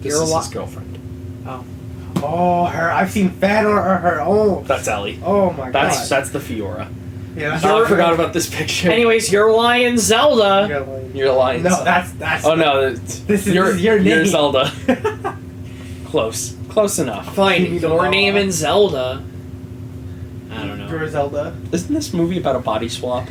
This is his girlfriend. Oh. Oh, her. I've seen fan art of her. Oh. That's Ellie. Oh my god. That's the Fiora. Yeah. I forgot about this picture. Anyways, you're lying, Zelda. You're lying. No, that's. Oh no, this is your name. You're Zelda. Close enough. Fine, your name and Zelda. I don't know. You're Zelda. Isn't this movie about a body swap?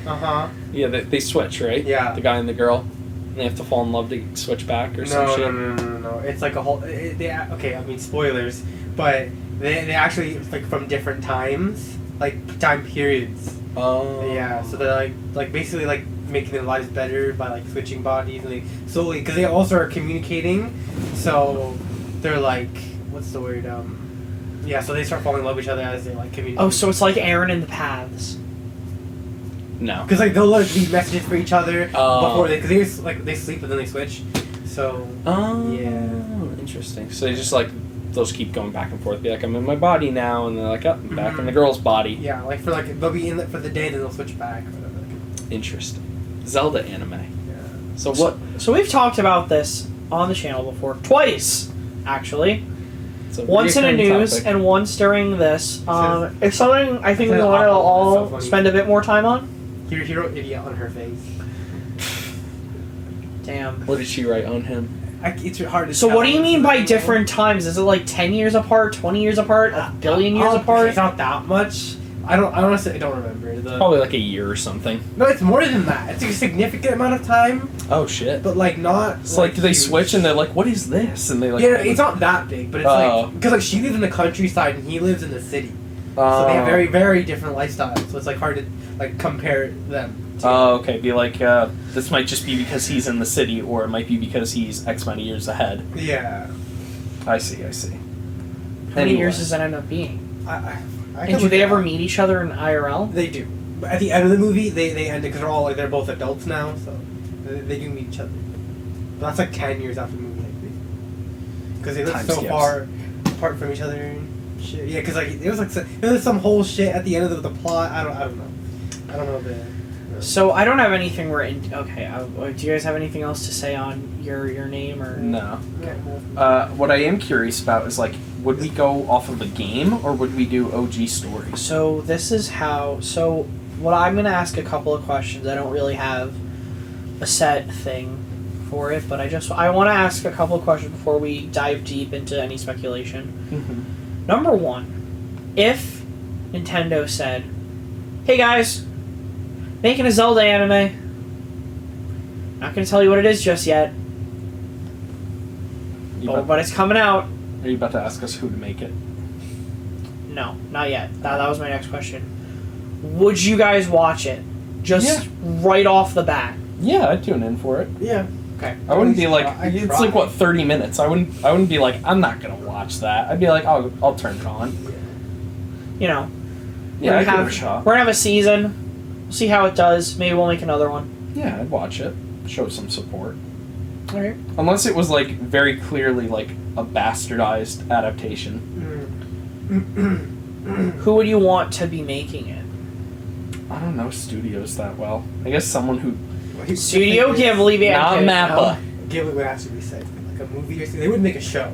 Yeah, they switch, right? Yeah. The guy and the girl. And they have to fall in love to switch back or some shit. No. It's like a whole. Okay, I mean spoilers, but they actually it's like from different times, like time periods. Oh. Yeah, so they're like basically like making their lives better by like switching bodies and they slowly because they also are communicating, so they're like what's the word yeah, so they start falling in love with each other as they like communicate. Oh, so it's like Aaron and the Paths. No. Because like they'll leave messages for each other before because they sleep and then they switch. So. Oh. Yeah. Interesting. So they just like those keep going back and forth. Be like, I'm in my body now, and they're like, oh, I'm back in the girl's body. Yeah, like for like they'll be in it for the day, then they'll switch back. Or whatever. Interesting. Zelda anime. Yeah. So what? So we've talked about this on the channel before, twice, actually. Once in the news topic. and once during this. It's something I think we want to all spend a bit more time on. Hero idiot on her face. Damn. What did she write on him? It's hard to So tell. what do you mean by different times? Is it like 10 years apart, 20 years apart, a billion years apart? It's not that much. I honestly don't remember. Probably like a year or something. No, it's more than that. It's a significant amount of time. Oh shit. But like not. It's like they huge. switch and they're like, what is this? And they like. Yeah, it's not that big, but it's like because like she lives in the countryside and he lives in the city. So they have very, very different lifestyles. So it's like hard to like compare them. Oh, okay. Be like, this might just be because he's in the city, or it might be because he's X many years ahead. Yeah. I see. How many years does that end up being? And do they ever meet each other in IRL? They do. But at the end of the movie, they end it because they're both adults now, so they do meet each other. But that's like 10 years after the movie, because they live so far apart from each other and shit. Yeah, because like it was some whole shit at the end of the plot. I don't know. I don't know the. So I don't have anything okay. Do you guys have anything else to say on your name or no? Okay. What I am curious about is like, would we go off of a game or would we do OG stories? So this is how. So what I'm gonna ask a couple of questions. I don't really have a set thing for it, but I want to ask a couple of questions before we dive deep into any speculation. Mm-hmm. Number one, if Nintendo said, "Hey guys, making a Zelda anime. Not gonna tell you what it is just yet, but it's coming out." Are you about to ask us who to make it? No, not yet. That was my next question. Would you guys watch it? Just right off the bat. Yeah, I'd tune in for it. Yeah. Okay. I wouldn't be like, it's like what, 30 minutes. I wouldn't be like, I'm not gonna watch that. I'd be like, I'll turn it on. You know. Yeah, I'd give it a shot. We're gonna have a season. We'll see how it does. Maybe we'll make another one. Yeah, I'd watch it. Show some support. Alright. Unless it was like very clearly like a bastardized adaptation. Who would you want to be making it? I don't know studios that well. I guess someone who... Studio Ghibli. Not Mappa. Ghibli would actually be safe. Like a movie or something. They would make a show.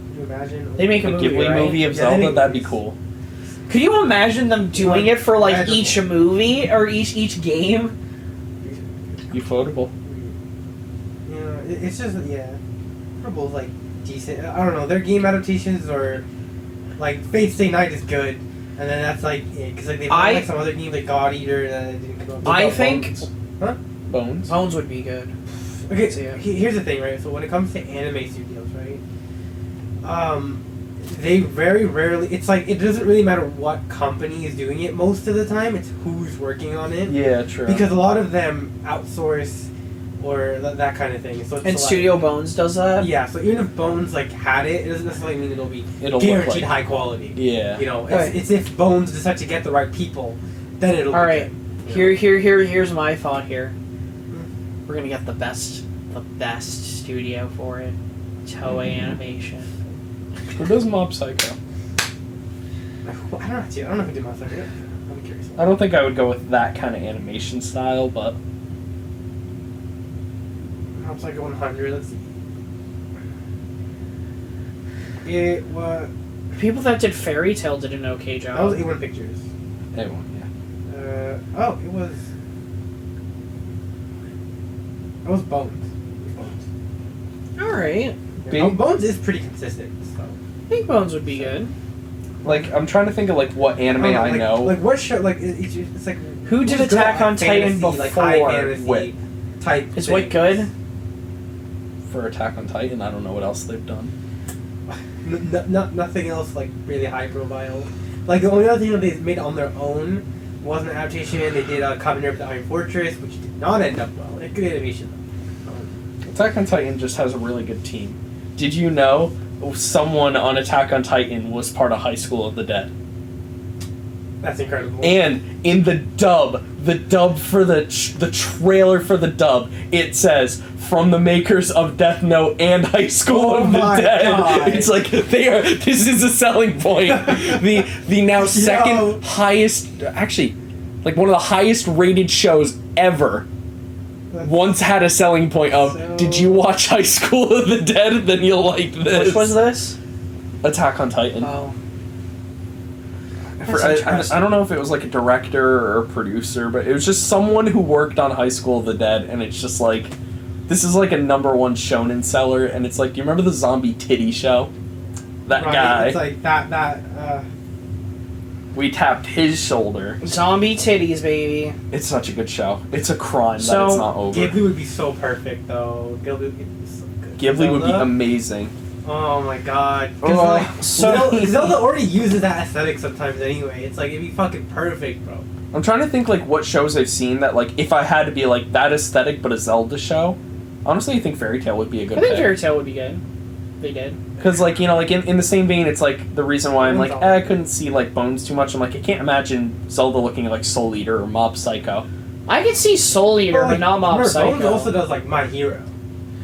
Could you imagine? They make a movie, Ghibli right? movie of Zelda? That'd be cool. Could you imagine them doing it for like each movie or each game? Ufotable. Yeah, it's just they're both like decent. I don't know. Their game adaptations are like Fate Stay Night is good, and then that's like because like they've done like some other games like God Eater that didn't come up. I think Bones. Bones would be good. Okay, here's the thing, right? So when it comes to anime studios, right? They very rarely. It's like it doesn't really matter what company is doing it. Most of the time, it's who's working on it. Yeah, true. Because a lot of them outsource or that kind of thing. So it's Studio Bones does that. Yeah. So even if Bones like had it doesn't necessarily mean it'll be look guaranteed like high quality. Yeah. You know, it's if Bones decide to get the right people, then it'll. All right. Here's my thought here. We're gonna get the best studio for it. Toei Animation. Who does Mob Psycho? I don't know who did Mob Psycho. I'm curious. I don't think I would go with that kind of animation style, but Mob Psycho 100. Let's see. It was. People that did Fairy Tail did an okay job. That was A1 Pictures. A1, yeah. It was. It was Bones. Alright. Yeah, Bones is pretty consistent, so. I think Bones would be good. Like, I'm trying to think of, like, what anime I know. Like, what show, like, it's like... Who did Attack on Titan before? Like, high fantasy Wit. type Is things. Wit good? For Attack on Titan, I don't know what else they've done. Nothing else, like, really high profile. Like, the only other thing that they made on their own was an adaptation. They did Kamen Rider the Iron Fortress, which did not end up well. Like, good animation, though. Attack on Titan just has a really good team. Did you know someone on Attack on Titan was part of High School of the Dead? That's incredible. And in the dub for the trailer for the dub, it says, from the makers of Death Note and High School of the Dead. God. It's like, this is a selling point. the now second highest, actually, like one of the highest rated shows ever, once had a selling point of, did you watch High School of the Dead? Then you'll like this. Which was this? Attack on Titan. Oh. I don't know if it was like a director or a producer, but it was just someone who worked on High School of the Dead, and it's just like, this is like a #1 shonen seller, and it's like, do you remember the zombie titty show? That guy. It's like that. We tapped his shoulder. Zombie titties, baby. It's such a good show. It's a crime that So, it's not over. Ghibli would be so perfect, though. Ghibli would be so good. Ghibli would be Zelda? amazing. Oh my god. Oh. Zelda already uses that aesthetic sometimes anyway. It's like, it'd be fucking perfect, bro. I'm trying to think like what shows I've seen that like if I had to be like that aesthetic but a Zelda show, honestly I think Fairy Tail would be a good I think pick. Fairy Tail would be good. They did. Because like, you know, like in the same vein, it's like the reason why I'm like, Zelda. I couldn't see like Bones too much. I'm like, I can't imagine Zelda looking like Soul Eater or Mob Psycho. I could see Soul Eater, but not Mob Psycho. Bones also does like My Hero.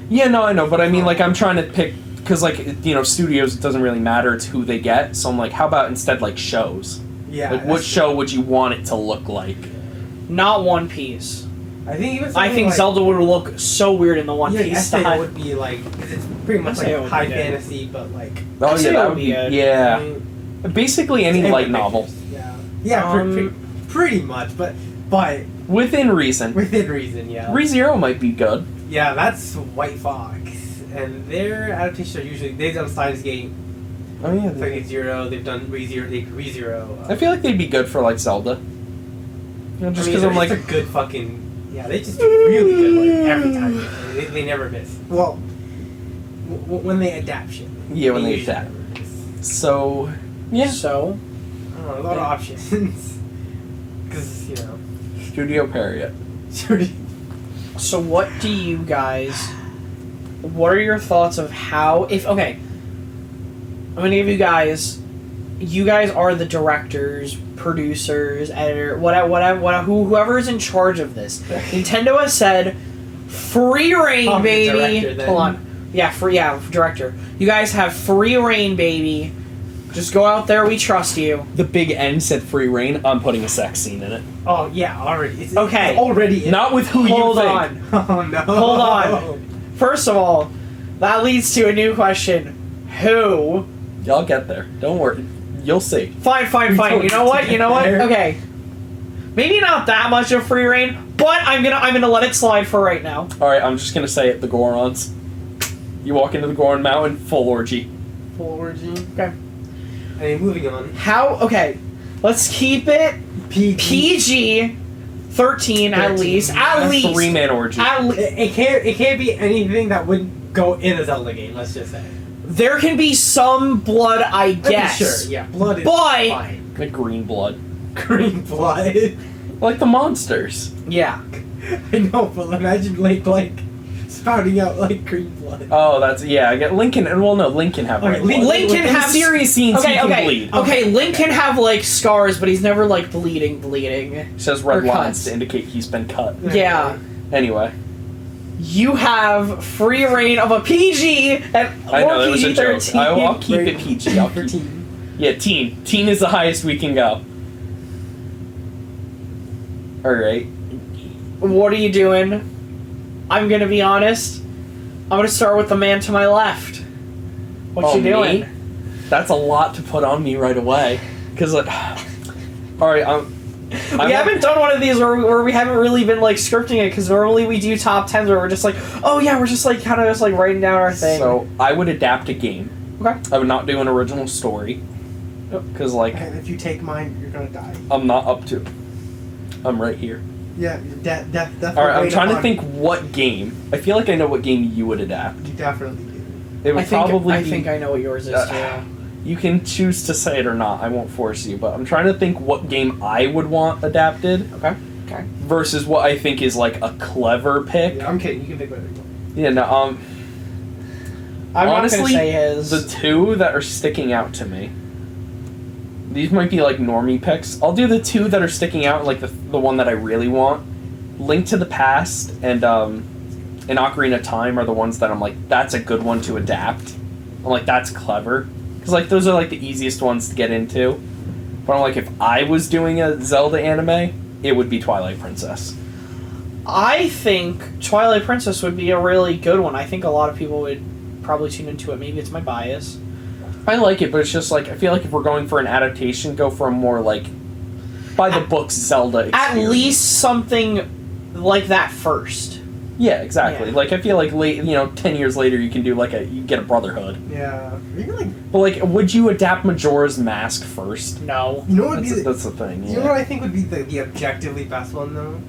Yeah, no, I know, but I mean like I'm trying to pick, because like, you know, studios, it doesn't really matter, it's who they get. So I'm like, how about instead like shows? Yeah. Like what show would you want it to look like? Not One Piece. I think even I think like, Zelda would look so weird in the One Piece Essay style. would be like, cause it's pretty much Essay like would high be good. fantasy, but like. Oh Essay yeah, that would would be be, good. yeah. I mean, Basically any same light with novel. pictures, Yeah, pretty much, but Within reason. within reason, yeah. ReZero might be good. Yeah, that's White Fox, and their adaptations are usually they've done Steins Gate, Oh yeah. Steins Zero. They've done ReZero. I feel like they'd be good for like Zelda. You know, just because I'm like, a good fucking they just do really good like every time. They never miss. Well, when they adapt shit. Yeah, when they usually adapt. never miss. so yeah. So, I don't know, a lot of options. Because Studio Period. so what do you guys? What are your thoughts of how? Okay, I'm gonna give you guys. You guys are the directors, producers, editor, whatever, whoever's in charge of this. Nintendo has said, free reign, baby. Director, then. Hold on, director. You guys have free reign, baby. Just go out there. We trust you. The big N said free reign. I'm putting a sex scene in it. Oh yeah, already. It's Okay. already. Not with who Hold you think. on. Oh no. Hold on. First of all, that leads to a new question. Who? Y'all get there. Don't worry. You'll see. Fine. You know what? Okay. Maybe not that much of free reign, but I'm gonna let it slide for right now. All right, I'm just gonna say it. The Gorons. You walk into the Goron Mountain, full orgy. Full orgy. Okay. I mean, moving on. Okay. Let's keep it PG 13 at least. At A least. 3-man orgy. It can't be anything that wouldn't go in a Zelda game. Let's just say. There can be some blood, I guess. Sure. Yeah. Blood is But- fine. The green blood. Green blood. Like the monsters. Yeah. I know, but imagine like spouting out like green blood. Oh, that's yeah. I get Link can. Well, no, Link can have. Okay, red blood. Link can In have serious scenes. He can bleed. Okay, Link can have like scars, but he's never like bleeding. It says red Or lines cuts. to indicate he's been cut. Yeah. Anyway, You have free reign of a PG and I know that was a PG joke. 13. I'll keep it PG. I'll keep, yeah, teen. Teen is the highest we can go. All right. What are you doing? I'm gonna be honest. I'm gonna start with the man to my left. What you doing? Me? That's a lot to put on me right away. Because, like, alright, we haven't done one of these where we haven't really been, like, scripting it, because normally we do top 10s where we're just like, oh yeah, we're just, like, kind of just, like, writing down our thing. So, I would adapt a game. Okay. I would not do an original story. Because, like... And if you take mine, you're gonna die. I'm not up to it. I'm right here. Yeah, definitely. Alright, I'm trying to think what game. I feel like I know what game you would adapt. You definitely do. It would probably I be... think I know what yours is, too. You can choose to say it or not. I won't force you, but I'm trying to think what game I would want adapted. Okay. Versus what I think is like a clever pick. Yeah, I'm kidding. You can pick whatever you want. Yeah, no. I'm honestly, not gonna say his. The two that are sticking out to me. These might be like normie picks. I'll do the two that are sticking out, like the one that I really want. Link to the Past and Ocarina of Time are the ones that I'm like, that's a good one to adapt. I'm like, that's clever. Because, like, those are, like, the easiest ones to get into. But I'm like, if I was doing a Zelda anime, it would be Twilight Princess. I think Twilight Princess would be a really good one. I think a lot of people would probably tune into it. Maybe it's my bias. I like it, but it's just, like, I feel like if we're going for an adaptation, go for a more, like, by-the-books Zelda experience. At least something like that first. Yeah, exactly. Yeah. Like, I feel like, 10 years later, you can do, like, you get a Brotherhood. Yeah. You're like... But, like, would you adapt Majora's Mask first? No. You know what would be That's the thing, yeah. You know what I think would be the objectively best one, though?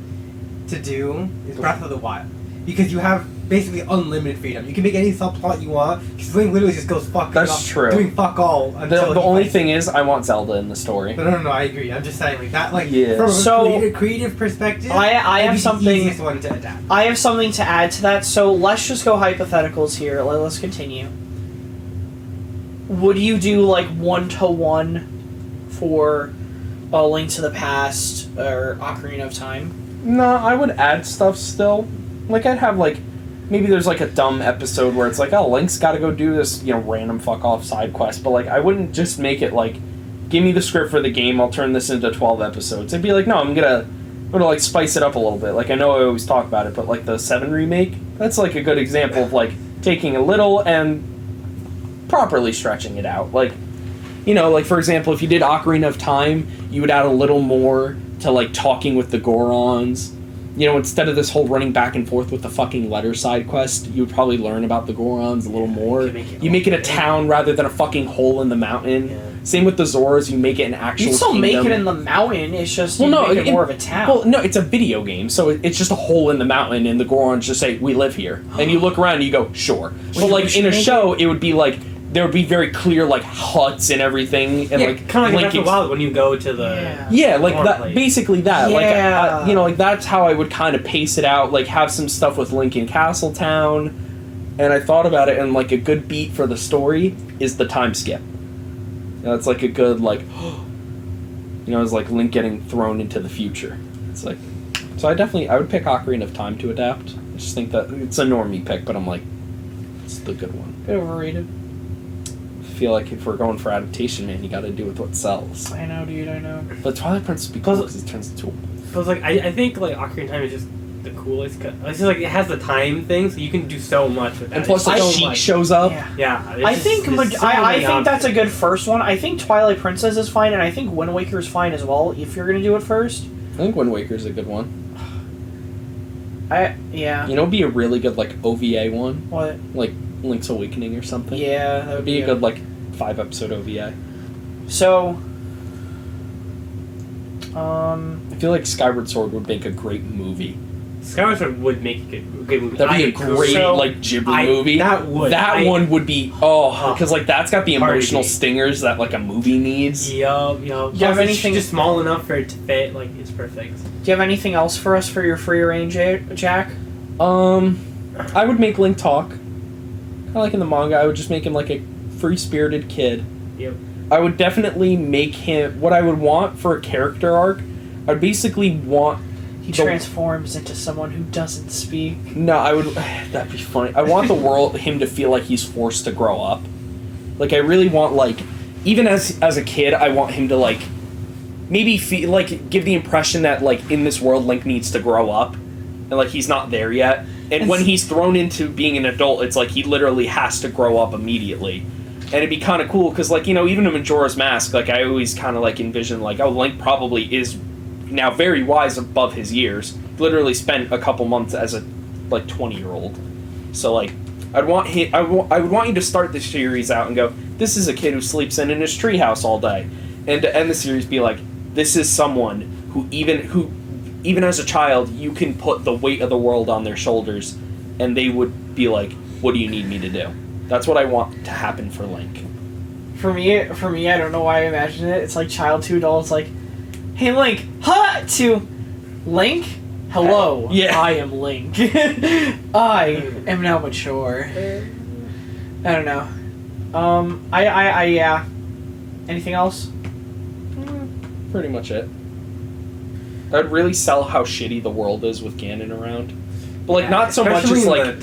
To do? Is Breath of the Wild. Because you have basically unlimited freedom. You can make any subplot you want, because Link literally just goes fucking That's off, true. doing fuck all until The only thing is, I want Zelda in the story. No, I agree. I'm just saying, like, that, like, Yeah. from So, a creative perspective, I that'd have be something... the easiest one to adapt. I have something to add to that, so let's just go hypotheticals here. Let's continue. Would you do, like, 1-to-1 for A Link to the Past or Ocarina of Time? No, I would add stuff still. Like, I'd have, like, maybe there's, like, a dumb episode where it's like, oh, Link's gotta go do this, random fuck-off side quest, but, like, I wouldn't just make it, like, give me the script for the game, I'll turn this into 12 episodes. I'd be like, no, I'm gonna like, spice it up a little bit. Like, I know I always talk about it, but, like, the 7 remake, that's, like, a good example of, like, taking a little and properly stretching it out. Like, like, for example, if you did Ocarina of Time, you would add a little more to, like, talking with the Gorons. Instead of this whole running back and forth with the fucking letter side quest, you would probably learn about the Gorons a little more. You make it a town rather than a fucking hole in the mountain. Yeah. Same with the Zoras, you make it an actual You still kingdom. make it in the mountain, it's just make it more of a town. Well, no, it's a video game, so it's just a hole in the mountain, and the Gorons just say, we live here. And you look around and you go, sure. But, like, in a show, it would be like, there would be very clear, like, huts and everything, and, like, kind of like Breath of the Wild when you go to the like that, place. basically that. Yeah. Like, like, that's how I would kind of pace it out, like, have some stuff with Link in Castletown, and I thought about it, and, like, a good beat for the story is the time skip. It's like a good, like, it's like Link getting thrown into the future. It's like, so I would pick Ocarina of Time to adapt. I just think that it's a normie pick, but I'm like, it's the good one. Bit overrated. I feel like if we're going for adaptation, man, you gotta do with what sells. I know, dude, I know. But Twilight Princess would be cool because it turns into a... But, like, I think, like, Ocarina of Time is just the coolest. It's just, like, it has the time thing, so you can do so much with that. And plus, like, Sheik shows up. Yeah. I think that's a good first one. I think Twilight Princess is fine, and I think Wind Waker is fine as well, if you're gonna do it first. I think Wind Waker's a good one. It'd be a really good, like, OVA one. What? Like, Link's Awakening or something. Yeah, that would be a good, like, 5-episode OVA. So... I feel like Skyward Sword would make a great movie. Skyward Sword would make a good movie. That'd be a great, like, Ghibli movie. That would. One would be, because, like, that's got the emotional stingers that, like, a movie needs. Yup. Do you have anything just small enough for it to fit? Like, it's perfect. Do you have anything else for us for your free range, Jack? I would make Link talk. Kind of like in the manga, I would just make him, like, a free-spirited kid. Yep. I would definitely make him... What I would want for a character arc, I'd basically want... He transforms into someone who doesn't speak. No, I would... That'd be funny. I want him to feel like he's forced to grow up. Like, I really want, like... Even as a kid, I want him to, like... Maybe feel, like, give the impression that, like, in this world, Link needs to grow up. And, like, he's not there yet. And when he's thrown into being an adult, it's like he literally has to grow up immediately. And it'd be kind of cool because, like, you know, even in Majora's Mask, like, I always kind of, like, envision, like, oh, Link probably is now very wise above his years. Literally spent a couple months as a, like, 20-year-old. So, like, I would want you to start the series out and go, this is a kid who sleeps in his treehouse all day. And to end the series be like, this is someone who even as a child, you can put the weight of the world on their shoulders, and they would be like, what do you need me to do? That's what I want to happen for Link. For me, I don't know why I imagine it. It's like child to adult. It's like, hey Link, huh? To Link, hello. Yeah. I am Link. I am now mature. I don't know. Yeah. Anything else? Pretty much it. I'd really sell how shitty the world is with Ganon around. But, like, not so much as, like,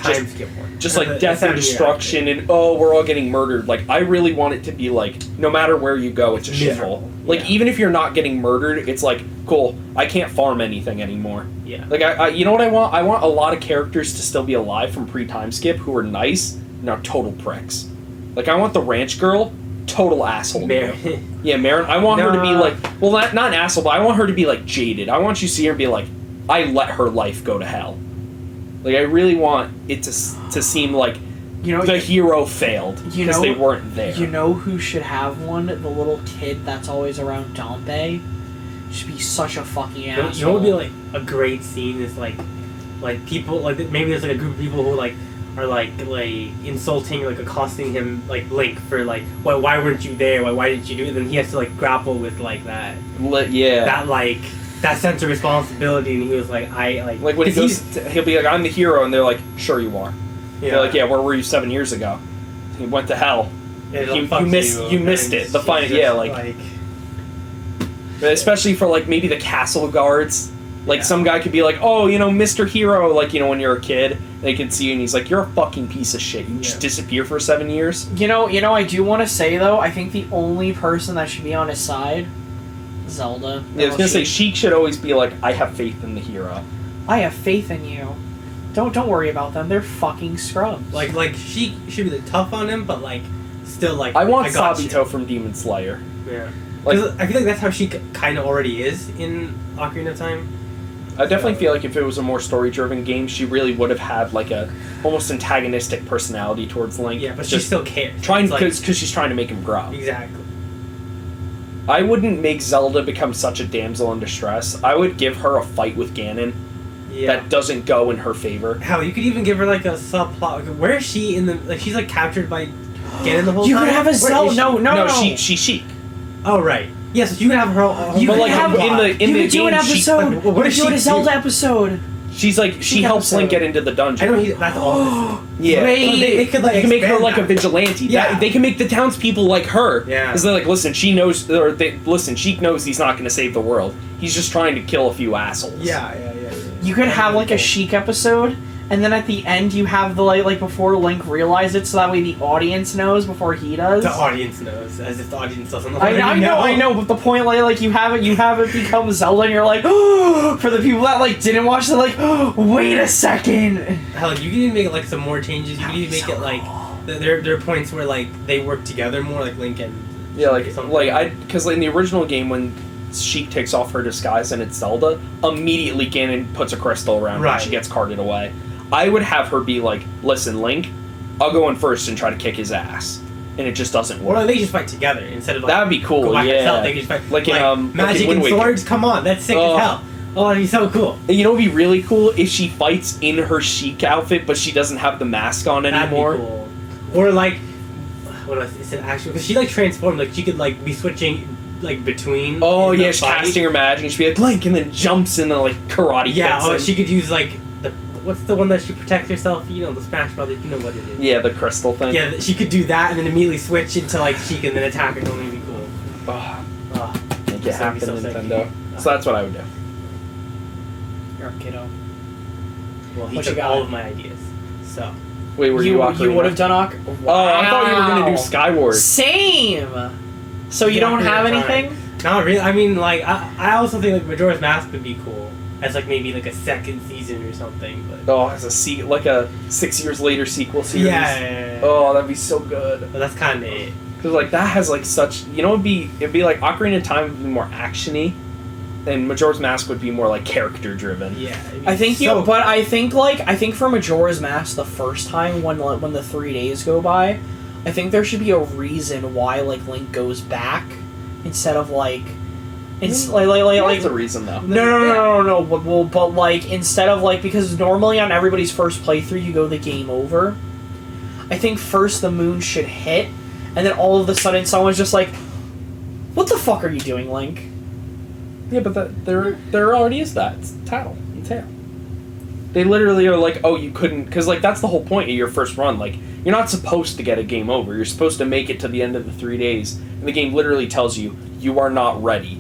just like death and destruction and, oh, we're all getting murdered. Like, I really want it to be, like, no matter where you go, it's a shithole. Like, even if you're not getting murdered, it's like, cool, I can't farm anything anymore. Yeah. Like, I you know what I want? I want a lot of characters to still be alive from pre-time skip who are nice, now total pricks. Like, I want the ranch girl, total asshole. Marin. Yeah, Marin. I want her to be, like, well, not an asshole, but I want her to be, like, jaded. I want you to see her and be like, I let her life go to hell. Like, I really want it to seem like, you know, the hero failed because they weren't there. You know who should have one? The little kid that's always around Dompe. Should be such a fucking asshole. You know what would be, like, a great scene is, like people, like, maybe there's, like, a group of people who, like, are, like insulting, like, accosting him, like, Link for, like, why weren't you there? Why didn't you do it? Then he has to, like, grapple with, like, that. Yeah. That, like, that sense of responsibility, and he was like, Like, when he goes, he'll be like, I'm the hero, and they're like, sure you are. Yeah. They're like, yeah, where were you 7 years ago? He went to hell. Yeah, you missed it. The final, yeah, like... Especially for, like, maybe the castle guards. Like, some guy could be like, oh, you know, Mr. Hero, like, you know, when you're a kid, they can see you, and he's like, you're a fucking piece of shit. You just disappear for 7 years. You know, I do want to say, though, I think the only person that should be on his side... Zelda. Yeah, I was gonna say, Sheik should always be like, I have faith in the hero. I have faith in you. Don't worry about them. They're fucking scrubs. Like Sheik should be the tough on him, but, like, still, like, I want Sabito from Demon Slayer. Yeah. Like, I feel like that's how Sheik kind of already is in Ocarina of Time. I definitely feel like if it was a more story-driven game, she really would have had, like, a almost antagonistic personality towards Link. Yeah, but she still cares. Because she's trying to make him grow. Exactly. I wouldn't make Zelda become such a damsel in distress. I would give her a fight with Ganon that doesn't go in her favor. Hell, you could even give her, like, a subplot. Like, where is she in the... Like, she's, like, captured by Ganon the whole time? You could have a Zelda... No. She's Sheik. Oh, right. Yes, so you could have her... You could like, have in the do an episode. Like, what you could do a Zelda episode. She's like, she helps Link get into the dungeon. I know that's all. Yeah. They could, like, can make her like a vigilante. Yeah. They can make the townspeople like her. Yeah. Because they're like, listen, Sheik knows he's not going to save the world. He's just trying to kill a few assholes. Yeah. You could have, like, a Sheik episode, and then at the end you have the, like before Link realizes it, so that way the audience knows before he does. The audience knows, as if the audience doesn't know. I know, but the point, like you have it become Zelda, and you're like, oh, for the people that, like, didn't watch, they're like, oh, wait a second. Hell, you can even make, like, some more changes. You can even make it, like, there are points where, like, they work together more, like Link and... Yeah, because in the original game, when Sheik takes off her disguise and it's Zelda, immediately Ganon puts a crystal around her and she gets carted away. I would have her be like, listen, Link, I'll go in first and try to kick his ass. And it just doesn't work. Or they just fight together instead of, like... That would be cool, go back themselves, they just fight. Like in, magic and swords, come on, that's sick as hell. Oh, that'd be so cool. You know what would be really cool? If she fights in her Sheik outfit, but she doesn't have the mask on anymore. That'd be cool. Or, like... What was it? Actually... Because she, like, transformed. Like, she could, like, be switching... like between. Oh yeah, she's casting her magic and she'd be like Link, and then jumps in the like karate. Yeah, she could use like the what's the one that she protects herself? You know, the Smash Brothers. You know what it is. Yeah, the crystal thing. Yeah, she could do that and then immediately switch into like Sheik and then attack her. Totally be cool. Make it happen, Nintendo. So that's what I would do. You're a kiddo. Well, he took all of my ideas. So. Wait, were you would have done Wow. Oh, I thought you were gonna do Skyward. Same. So you don't have anything? Not really. I mean, like, I also think like Majora's Mask would be cool. as like maybe like a second season or something. But Oh, as a like a 6 years later sequel series. yeah. Oh, that'd be so good. But that's kind of it. Because like that has like such, you know, it'd be like Ocarina of Time would be more actiony, and Majora's Mask would be more like character driven. Yeah. I think but I think for Majora's Mask the first time when the 3 days go by, I think there should be a reason why like Link goes back instead of like it's like That's a reason though. No. Well, but like instead of like because normally on everybody's first playthrough you go the game over. I think first the moon should hit, and then all of a sudden someone's just like, "What the fuck are you doing, Link?" Yeah, but there already is that. It's Tattle and Tail. They literally are like, oh, you couldn't, because like that's the whole point of your first run. Like you're not supposed to get a game over. You're supposed to make it to the end of the 3 days, and the game literally tells you you are not ready,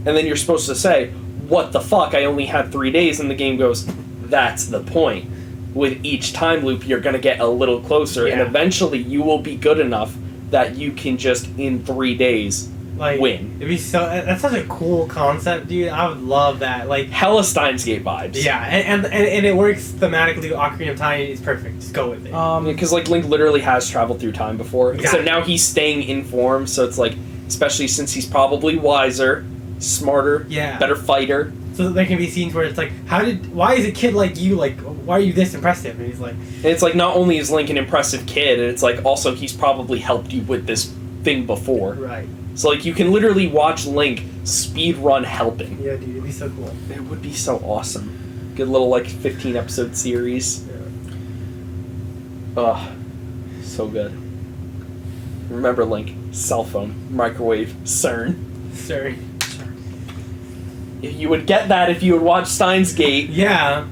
and then you're supposed to say, "What the fuck? I only had 3 days," and the game goes, "That's the point." With each time loop, you're gonna get a little closer, and eventually you will be good enough that you can just in 3 days like win. It'd be so. That's such a cool concept, dude. I would love that. Like hella Steins Gate vibes. yeah, and it works thematically. Ocarina of Time is perfect. Just go with it. Because like Link literally has traveled through time before, Exactly. so now he's staying in form. So it's like, especially since he's probably wiser, smarter, Yeah. better fighter. So there can be scenes where it's like, why is a kid like you like, why are you this impressive? And he's like, And it's like not only is Link an impressive kid, and it's like also he's probably helped you with this thing before. right. So like you can literally watch Link speed run helping. Yeah, dude, it'd be so cool. It would be so awesome. Good little like 15 episode series. Yeah. Ugh, so good. Remember Link, cell phone, microwave, CERN. Sorry. You would get that if you would watch Steins Gate. Yeah.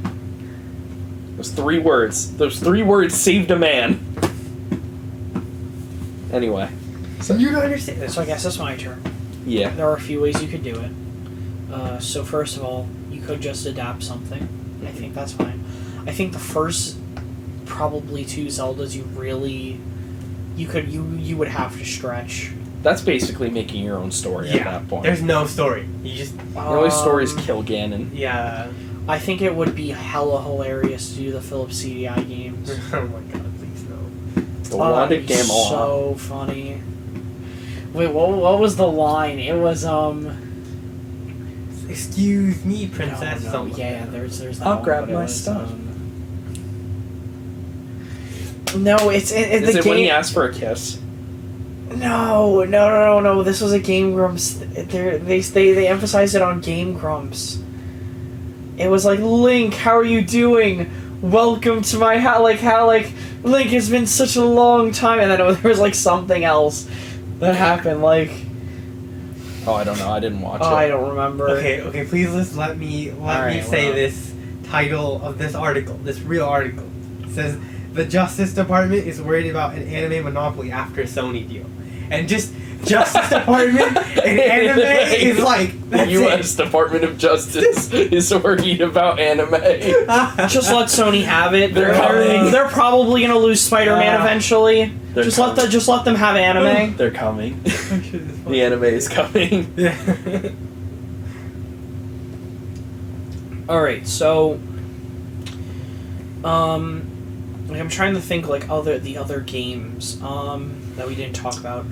Those 3 words. Those 3 words saved a man. Anyway. So you don't understand. So I guess it's my turn. Yeah. There are a few ways you could do it. So first of all, you could just adapt something. I think that's fine. I think the first probably 2 Zeldas you would have to stretch. That's basically making your own story at that point. There's no story. You just The only story is kill Ganon. yeah. I think it would be hella hilarious to do the Philips CDI games. Oh my god, please no. The Wanda That'd be Gamearena. so funny. Wait, what was the line? It was Excuse me, princess. No, Something yeah, like that. there's that I'll one, grab but it my was, stuff. No, it's the Is it game. when he asks for a kiss? No. This was a Game Grumps. They emphasized it on Game Grumps. It was like, Link, how are you doing? Welcome to my Link, it's been such a long time, and then there was like something else that happened. Like, Oh, I don't know. I didn't watch it. I don't remember. Okay, please just let me Alright, say well. this title of this article, this real article. It says, the Justice Department is worried about an anime monopoly after a Sony deal. And just Justice Department and anime is like, that's The U.S. Department of Justice is worried about anime. Just let Sony have it. They're coming. They're probably gonna lose Spider-Man eventually. They're Just coming. let them have anime. They're coming. The anime is coming. Yeah. All right, so, like I'm trying to think like the other games that we didn't talk about.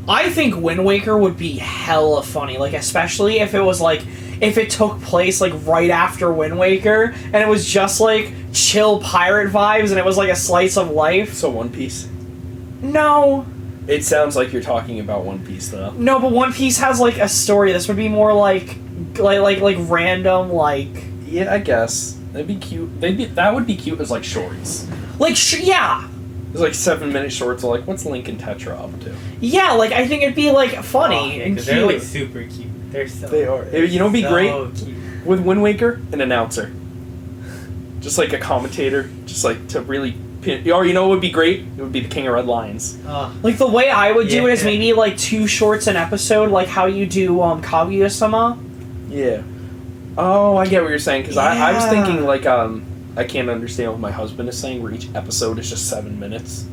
I think Wind Waker would be hella funny, like especially if it was like if it took place like right after Wind Waker and it was just like chill pirate vibes and it was like a slice of life. So One Piece. No, It sounds like you're talking about One Piece though. no, but One Piece has like a story. This would be more like random like. Yeah, I guess. That'd be cute. That would be cute as like shorts. Like, yeah. There's like 7-minute shorts of like, what's Link and Tetra up to? Yeah, like, I think it'd be, like, funny and 'cause cute. they're like super cute. They're so They are. You know what'd be so great? Cute. With Wind Waker, an announcer. Just like a commentator. Just like to really pin. Or you know what would be great? It would be the King of Red Lions. Like, the way I would do it is Yeah. maybe, like, 2 shorts an episode, like how you do, Kaguya-sama. Yeah. Oh, I get what you're saying. Because I was Yeah. thinking like, I can't understand what my husband is saying, where each episode is just 7 minutes.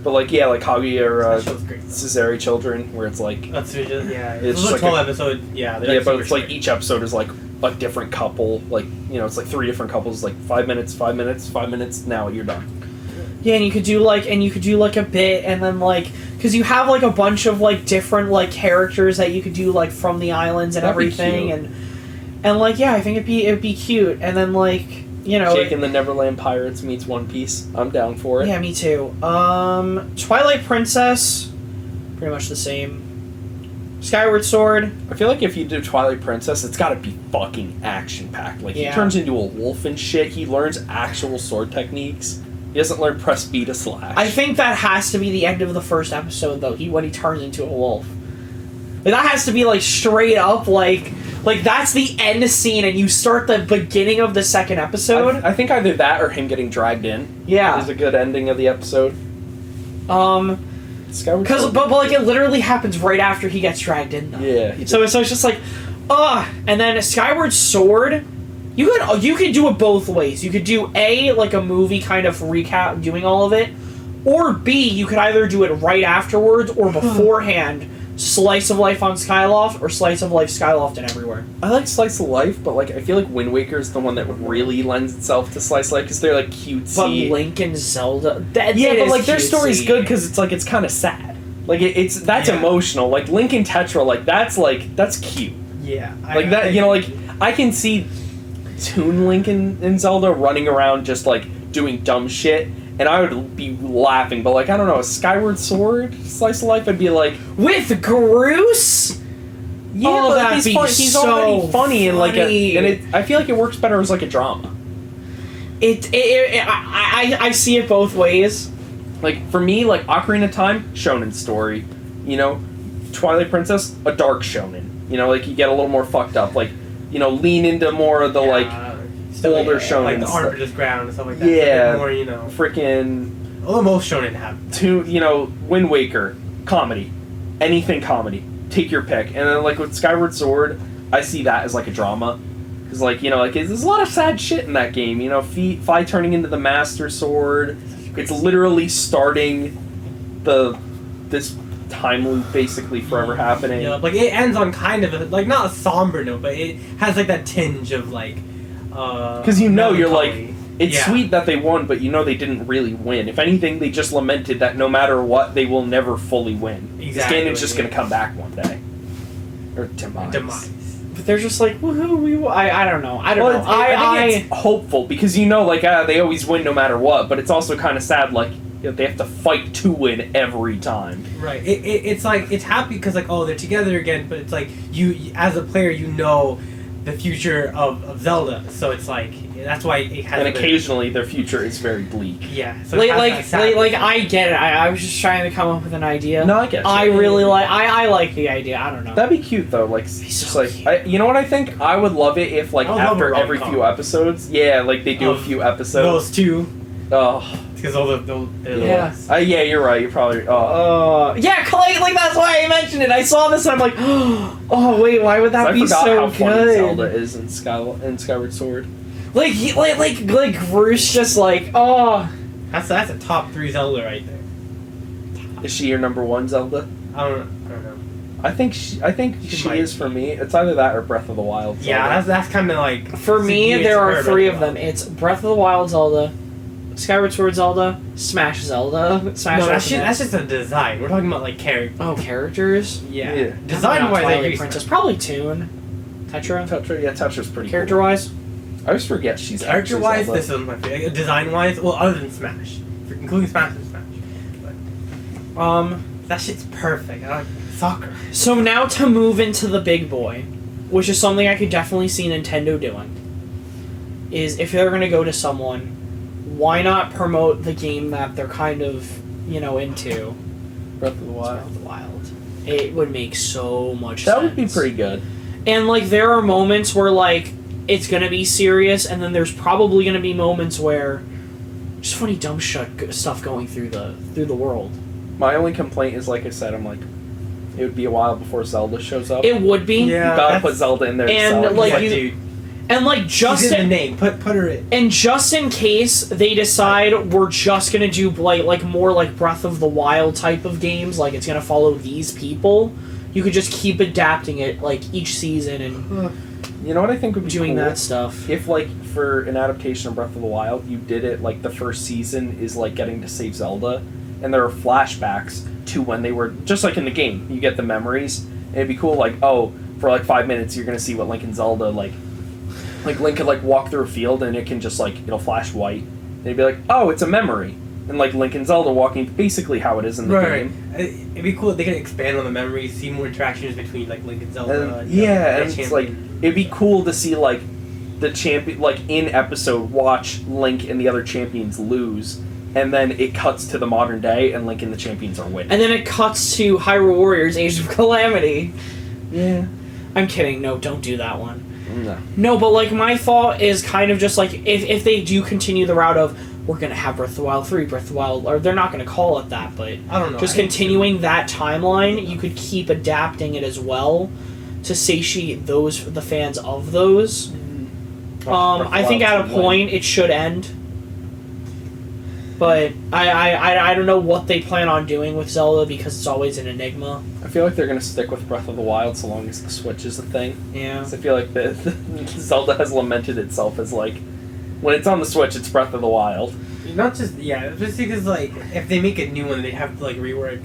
But like like Kaguya or That show's great. Caesari Children, where it's like That's just, yeah. It's It's like like 12 episodes. Yeah, they're yeah, like but super it's like short. each episode is like a different couple. Like it's like 3 different couples. Like 5 minutes, 5 minutes, 5 minutes. Now you're done. Yeah, and you could do like a bit, and then like because you have like a bunch of like different like characters that you could do like from the islands and That'd be everything, cute. and like yeah, I think it'd be cute, and then like Jake and the Neverland Pirates meets One Piece. I'm down for it. Yeah, me too. Twilight Princess, pretty much the same. Skyward Sword. I feel like if you do Twilight Princess, it's got to be fucking action packed. Like he turns into a wolf and shit. He learns actual sword techniques. He doesn't learn press B to slash. I think that has to be the end of the first episode, though. When he turns into a wolf, like that has to be like straight up like that's the end scene, and you start the beginning of the second episode. I think either that or him getting dragged in. Yeah, is a good ending of the episode. Because but like it literally happens right after he gets dragged in, though. Yeah. So it's just like, and then Skyward Sword. You could do it both ways. You could do A, like a movie kind of recap doing all of it, or B, you could either do it right afterwards or beforehand, slice of life on Skyloft or slice of life Skyloft and everywhere. I like slice of life, but like I feel like Wind Waker is the one that really lends itself to slice of life because they're like cutesy. But Link and Zelda, but like their story's good because it's kind of sad. Like that's emotional. Like Link and Tetra, that's cute. Yeah, I can see Toon Link and Zelda running around just like doing dumb shit, and I would be laughing. But like I don't know, a Skyward Sword slice of life, I'd be like with Groose. Yeah, oh, but he's already funny and like I feel like it works better as like a drama. I see it both ways. Like for me, like Ocarina of Time, shonen story. Twilight Princess, a dark shonen. Like you get a little more fucked up. Like lean into more of the older shonen. Like the Art Versus Ground and stuff like that. Yeah, more freaking. Although most shonen have. Wind Waker, comedy, anything comedy. Take your pick. And then like with Skyward Sword, I see that as like a drama. Because there's a lot of sad shit in that game. Fi turning into the Master Sword. It's literally starting this time loop basically forever happening. Yeah, like it ends on kind of not a somber note, but it has like that tinge of because you're like it's sweet that they won, but they didn't really win. If anything, they just lamented that no matter what, they will never fully win. Exactly. Ganon's just gonna come back one day. Or demise. But they're just like, woohoo, I don't know. I don't know. I think it's hopeful because they always win no matter what, but it's also kind of sad they have to fight to win every time. Right. It's like it's happy because they're together again, but it's like you as a player the future of Zelda, so it's like that's why it has. And occasionally their future is very bleak. Yeah. So I get it. I was just trying to come up with an idea. No, I get it. I really I like the idea. I don't know. That'd be cute though. You know what I think? I would love it if after every few episodes, they do a few episodes. Those two. Oh. Because all the yeah, you're right. You're probably. Yeah, that's why I mentioned it. I saw this and I'm like, oh wait, why would that be so good? How funny Zelda is in Skyward Sword. Like Groose just That's a top 3 Zelda right there. Is she your number 1 Zelda? I don't know. I think she is for me. It's either that or Breath of the Wild. Zelda. Yeah, that's kind of for me. There are 3 of them. It's Breath of the Wild Zelda, Skyward Sword Zelda, Smash Zelda. That's just a design. We're talking about characters. Oh, characters. Yeah. Design wise, Twilight Princess probably Toon. Tetra. Tetra's pretty. Character wise. I always forget she's character wise. This is my favorite. Design wise, well, other than Smash, including Smash and Smash. But, that shit's perfect. I like soccer. So now to move into the big boy, which is something I could definitely see Nintendo doing, is if they're gonna go to someone, why not promote the game that they're kind of into? Breath of the Wild. Breath of the Wild. It would make so much sense. That would be pretty good. And there are moments where it's gonna be serious, and then there's probably gonna be moments where just funny dumb stuff going through the world. My only complaint is, like I said, I'm like, it would be a while before Zelda shows up. It would be. Yeah, you gotta put Zelda in there. And dude. And like just She's in the name. Put her in. And just in case they decide we're just gonna do like more like Breath of the Wild type of games, like it's gonna follow these people, you could just keep adapting it like each season and You know what I think would be doing cool? that stuff. If, like, for an adaptation of Breath of the Wild, you did it, like, the first season is, like, getting to save Zelda, and there are flashbacks to when they were, just like in the game, you get the memories, and it'd be cool, like, oh, for, like, 5 minutes, you're gonna see what Link and Zelda, like, Link could, like, walk through a field, and it can just, like, it'll flash white, and it'd be like, oh, it's a memory. And, like, Link and Zelda walking, basically how it is in the game. It'd be cool if they could expand on the memories, see more interactions between, like, Link and Zelda. And it's, like, it'd be cool to see, like, the champion, like, in episode, watch Link and the other champions lose, and then it cuts to the modern day, and Link and the champions are winning. And then it cuts to Hyrule Warriors Age of Calamity. Yeah. I'm kidding, no, don't do that one. No. No, but like my thought is kind of just like if they do continue the route of we're gonna have Breath of the Wild 3, Breath of the Wild, or they're not gonna call it that, but I don't know. just continuing that timeline, you could keep adapting it as well to satiate the fans of those. I think at a point it should end. But I don't know what they plan on doing with Zelda because it's always an enigma. I feel like they're gonna stick with Breath of the Wild so long as the Switch is a thing. Yeah. 'Cause I feel like the Zelda has lamented itself as like, when it's on the Switch, it's Breath of the Wild. Not just just because like if they make a new one, they have to like rework,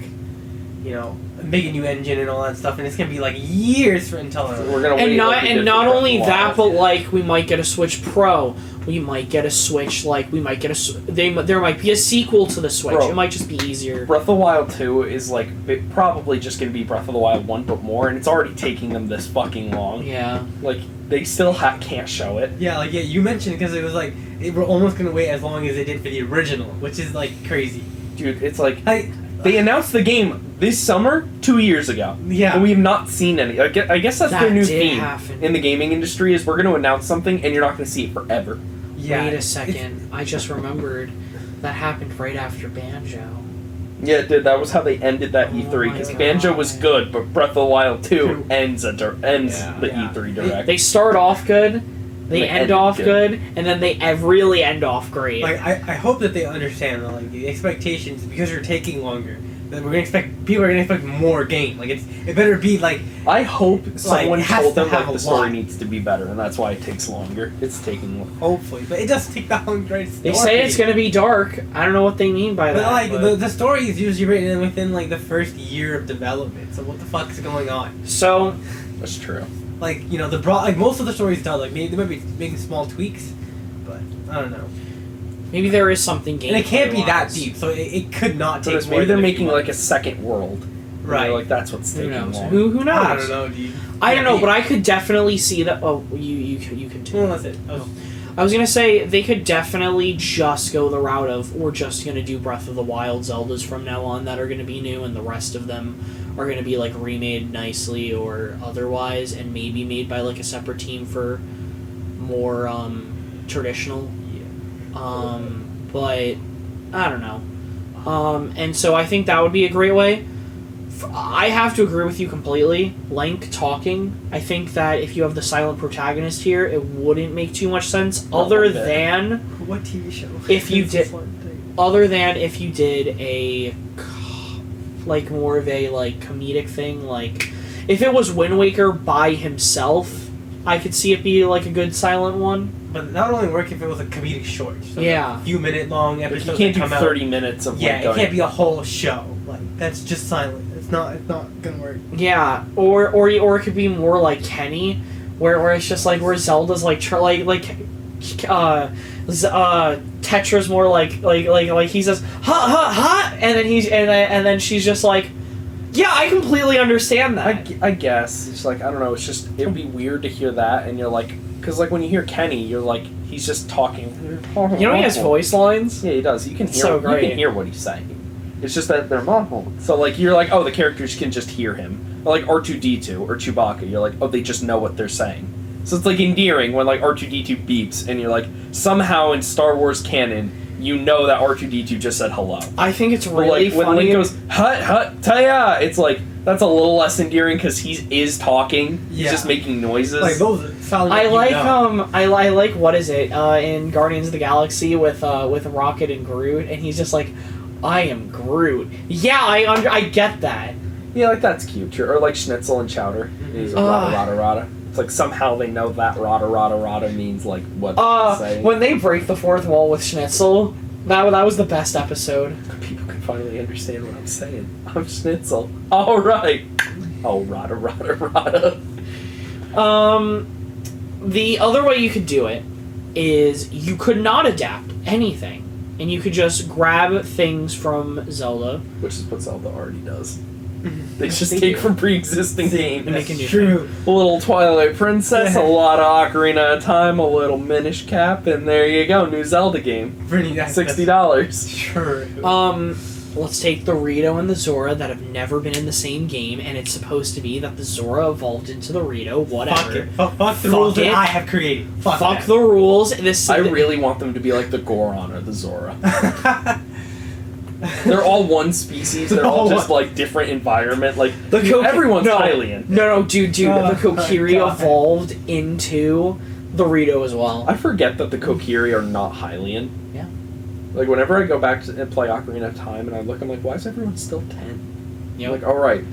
make a new engine and all that stuff, and it's gonna be like years for until We're gonna wait not only that, but like we might get a Switch Pro. We might get a Switch, like, there might be a sequel to the Switch. Bro, it might just be easier. Breath of the Wild 2 is, like, probably just going to be Breath of the Wild 1, but more, and it's already taking them this fucking long. Yeah. Like, they still can't show it. Yeah, you mentioned because it was like, we're almost going to wait as long as they did for the original, which is, like, crazy. Dude, it's like, they announced the game this summer 2 years ago. Yeah. And we have not seen any. I guess that's their new theme happen. in the gaming industry, is we're going to announce something, and you're not going to see it forever. Yeah. Wait a second. I just remembered that happened right after Banjo. Yeah, it did. That was how they ended that E3, because my Banjo God. was good, but Breath of the Wild 2 ends the Yeah. E3 Direct. They start off good, they end off good, and then they really end off great. Like, I hope that they understand that, like, the expectations, because you're taking longer, that people are gonna expect more game. Like, it better be, like... I hope someone it has told to them, have like, a the story lot. needs to be better, and that's why it takes longer. It's taking long. Hopefully. But it does take that long to write a story. they say it's going to be dark. I don't know what they mean by But, that. like, but- the story is usually written within, like, the first year of development. So what the fuck is going on? So, That's true. Like, most of the story's done. Like, maybe they might be making small tweaks, but I don't know. maybe there is something gameplay And it can't be that wise. deep, so it could not take But more maybe they're than a making, few like, a months. second world. Right. Like, that's what's Who taking knows? long. Who knows? I don't know, dude. I don't know, but I could definitely see that. Oh, you continue. Well, that's it. I was gonna say they could definitely just go the route of we're just gonna do Breath of the Wild Zeldas from now on that are gonna be new, and the rest of them are gonna be like remade nicely or otherwise, and maybe made by like a separate team for more traditional. Yeah. But I don't know. And so I think that would be a great way. I have to agree with you completely. Link talking. I think that if you have the silent protagonist here, it wouldn't make too much sense. Other than What TV show? if you It's did, this one thing. other than if you did a, like more of a like comedic thing. Like if it was Wind Waker by himself, I could see it be like a good silent one. But that would only work if it was a comedic short. So Yeah. Like a few minute long But episodes. you can't that do come 30 minutes of, Yeah, like, it going... can't be a whole show. Like, that's just silent. It's not gonna work. Yeah, or it could be more like Kenny, where it's just like where Zelda's like Tetra's more like he says ha ha ha, and then and then she's just like, yeah, I completely understand that. I guess. It's like, I don't know, it's just, it would be weird to hear that, and you're like, because, like, when you hear Kenny, you're like, he's just talking. You know he has voice lines. Yeah, he does. You can hear. So great. You can hear what he's saying. It's just that they're muffled. So, like, you're like, oh, the characters can just hear him. Or, like, R2-D2 or Chewbacca, you're like, oh, they just know what they're saying. So it's, like, endearing when, like, R2-D2 beeps, and you're like, somehow in Star Wars canon, you know that R2-D2 just said hello. I think it's But, really like, when funny. Link goes, hut, hut, taya, it's like, that's a little less endearing because he is talking. He's Yeah. just making noises. Like those sound I like I like what is it in Guardians of the Galaxy with Rocket and Groot, and he's just like, I am Groot. Yeah, I get that. Yeah, like that's cute. Or like Schnitzel and Chowder. He's a rada rada rada. It's like somehow they know that rada rada rada means like what they're saying. When they break the fourth wall with Schnitzel, that was the best episode. People can finally understand what I'm saying. I'm Schnitzel. All right. Oh, rada rada rada. The other way you could do it is you could not adapt anything, and you could just grab things from Zelda. Which is what Zelda already does. They just take from pre-existing games. And they can do True. A little Twilight Princess, a lot of Ocarina of Time, a little Minish Cap, and there you go, new Zelda game. Pretty nice. $60. Sure. Let's take the Rito and the Zora that have never been in the same game, and it's supposed to be that the Zora evolved into the Rito, whatever. Fuck it. Fuck the Fuck rules it. that I have created. Fuck that. the rules. I really want them to be like the Goron or the Zora. They're all one species. They're all just like different environment. Like everyone's Hylian. No, dude. Oh, the Kokiri God. evolved into the Rito as well. I forget that the Kokiri are not Hylian. Yeah. Like whenever I go back and play Ocarina of Time and I look, I'm like, why is everyone still 10? Yep. Like, all right,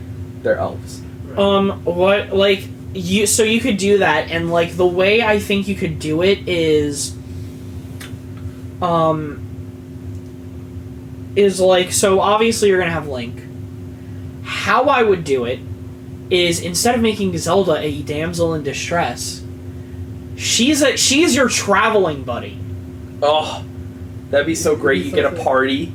they're elves. What like you? So you could do that, and like the way I think you could do it is like, so obviously you're gonna have Link. How I would do it is, instead of making Zelda a damsel in distress, she's your traveling buddy. Oh, that'd be so great. You get a party,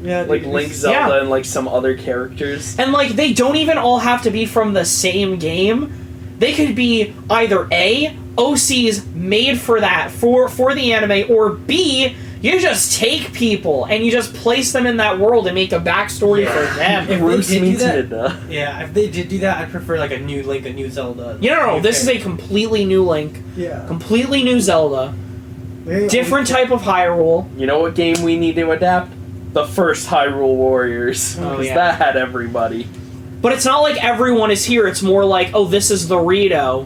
Yeah, like Link, Zelda, and like some other characters. And like they don't even all have to be from the same game. They could be either A, OCs made for that for the anime, or B, you just take people and you just place them in that world and make a backstory for them. If Bruce they did do meets that- Midna. Yeah, if they did do that, I'd prefer like a new Link, a new Zelda. No, this is a completely new Link, Yeah. completely new Zelda, different type of Hyrule. You know what game we need to adapt? The first Hyrule Warriors. Oh, Because yeah. that had everybody. But it's not like everyone is here. It's more like, oh, this is the Rito,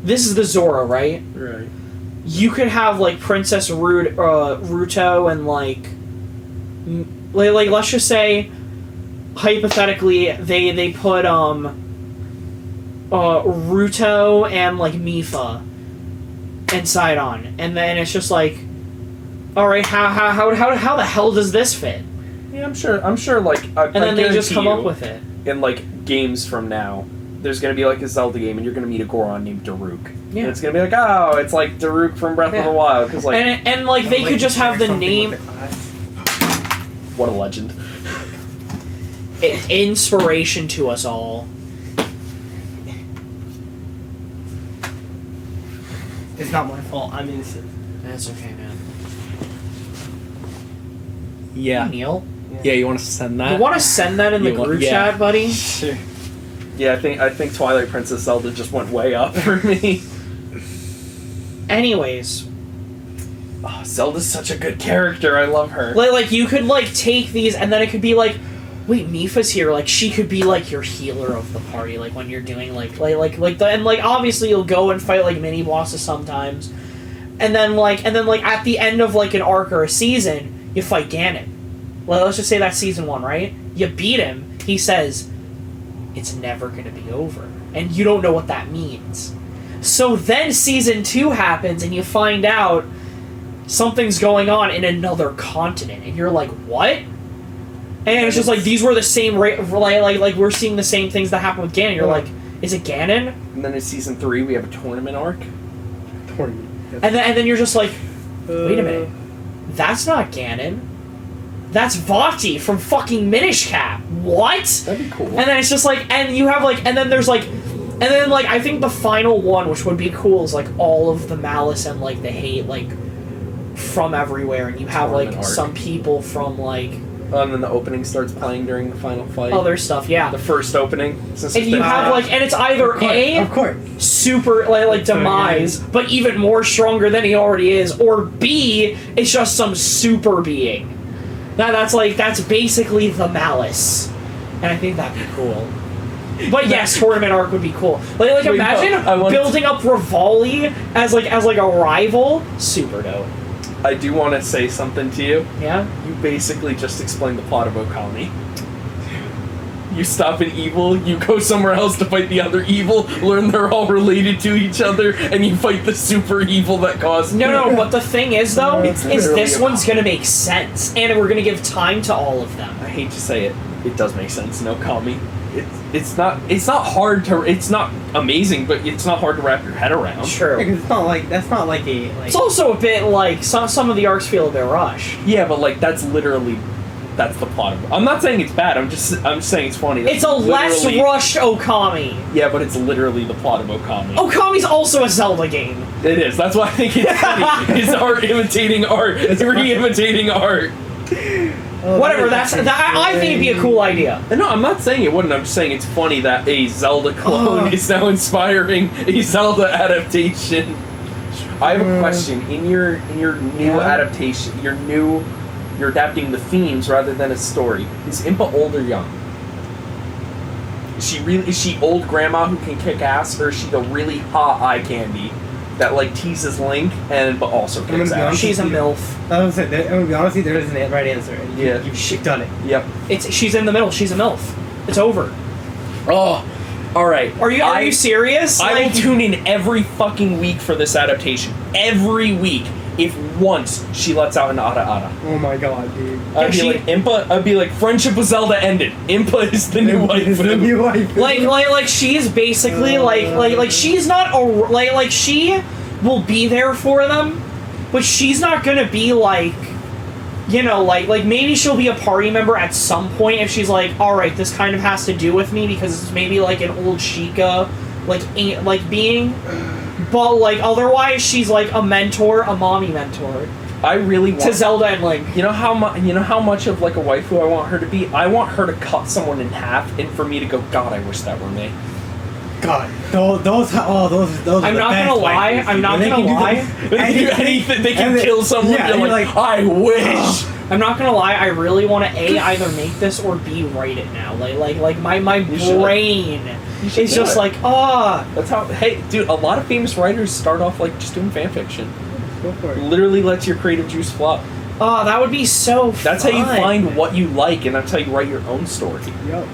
this is the Zora, right? Right. You could have like Princess Ruto and like let's just say hypothetically they put Ruto and like Mifa and Sidon, and then it's just like, all right, how the hell does this fit? Yeah, I'm sure. Like, And then they just come up with it. In like games from now, there's gonna be like a Zelda game, and you're gonna meet a Goron named Daruk. Yeah. And it's gonna be like, oh, it's like Daruk from Breath of the Wild, because like, And like they could just have the name. what a legend. Inspiration to us all. It's not my fault. I'm innocent. That's okay, man. Yeah. Neil, Yeah, you want to send that? you want to send that in the group chat, buddy? Sure. Yeah, I think Twilight Princess Zelda just went way up for me. Anyways, Oh, Zelda's such a good character. I love her. like you could like take these, and then it could be like, wait, Mifa's here. Like she could be like your healer of the party. Like when you're doing and like obviously you'll go and fight like mini bosses sometimes, and then like at the end of like an arc or a season, you fight Ganon. Well, let's just say that's season 1, right? You beat him. He says, it's never gonna be over, and you don't know what that means. So then season 2 happens, and you find out something's going on in another continent, and you're like, what? And it's just like, these were the same like we're seeing the same things that happened with Ganon. You're like, is it Ganon? And then in season 3, we have a tournament arc. And then you're just like, wait a minute, that's not Ganon. That's Vati from fucking Minish Cap. What? That'd be cool. And then it's just like, and you have like, and then there's like, and then like, I think the final one, which would be cool, is like all of the malice and like the hate like from everywhere, and you have like Tournament arc. some people from like And then the opening starts playing during the final fight. Other stuff, yeah. The first opening. And you have like, and it's either Of course. super like demise, but even more stronger than he already is, or B, it's just some super being. That's basically the Malice, and I think that'd be cool. But yes, tournament arc would be cool. Like Wait, imagine no, building up Rivali as a rival. Super dope. I do want to say something to you. Yeah. You basically just explained the plot of Okami. You stop an evil, you go somewhere else to fight the other evil, learn they're all related to each other, and you fight the super evil that caused. No, but the thing is though, It's is literally this a one's gonna make sense, and we're gonna give time to all of them. I hate to say it does make sense in Okami. It's not hard to, it's not amazing, but it's not hard to wrap your head around. True. Because it's not like that's not like a. Like, It's also a bit like some of the arcs feel a bit rushed. Yeah, but like that's the plot of it. I'm not saying it's bad. I'm just saying it's funny. That's It's a less literally- rushed Okami. Yeah, but it's literally the plot of Okami. Okami's also a Zelda game. It is. That's why I think it's funny. It's art imitating art. It's re-imitating art. Whatever. I think it'd be a cool idea. No, I'm not saying it wouldn't. I'm just saying it's funny that a Zelda clone is now inspiring a Zelda adaptation. I have a question. In your new adaptation, you're adapting the themes rather than a story. Is Impa old or young? Is she old grandma who can kick ass, or is she the really hot eye candy that like teases Link but also kicks ass? She's a MILF. I was gonna say, I'm gonna be honest, there isn't a right answer. And you've done it. Yep. She's in the middle. She's a MILF. It's over. Oh, all right. Are you serious? I will tune in every fucking week for this adaptation. Every week. If once she lets out an Ada. Oh my god, dude. I'd be like, friendship with Zelda ended. Impa is the new wife. Is the new wife. Like she's basically like she's not like she will be there for them, but she's not gonna be like, you know, like maybe she'll be a party member at some point if she's like, all right, this kind of has to do with me because it's maybe like an old Sheikah like being. But like otherwise, she's like a mentor, a mommy mentor. I really want to Zelda and Link. You know how much of like a waifu I want her to be. I want her to cut someone in half, and for me to go, God, I wish that were me. God, those. I'm not gonna lie. I'm not gonna lie. They can do anything. They can kill someone. Yeah, you're like, I wish. I'm not gonna lie. I really want to either make this or B write it now. Like my brain is just like That's how. Hey, dude, a lot of famous writers start off like just doing fan fiction. Go for it. Literally lets your creative juice flow. Oh, that would be so fun. That's how you find what you like, and that's how you write your own story. Yep.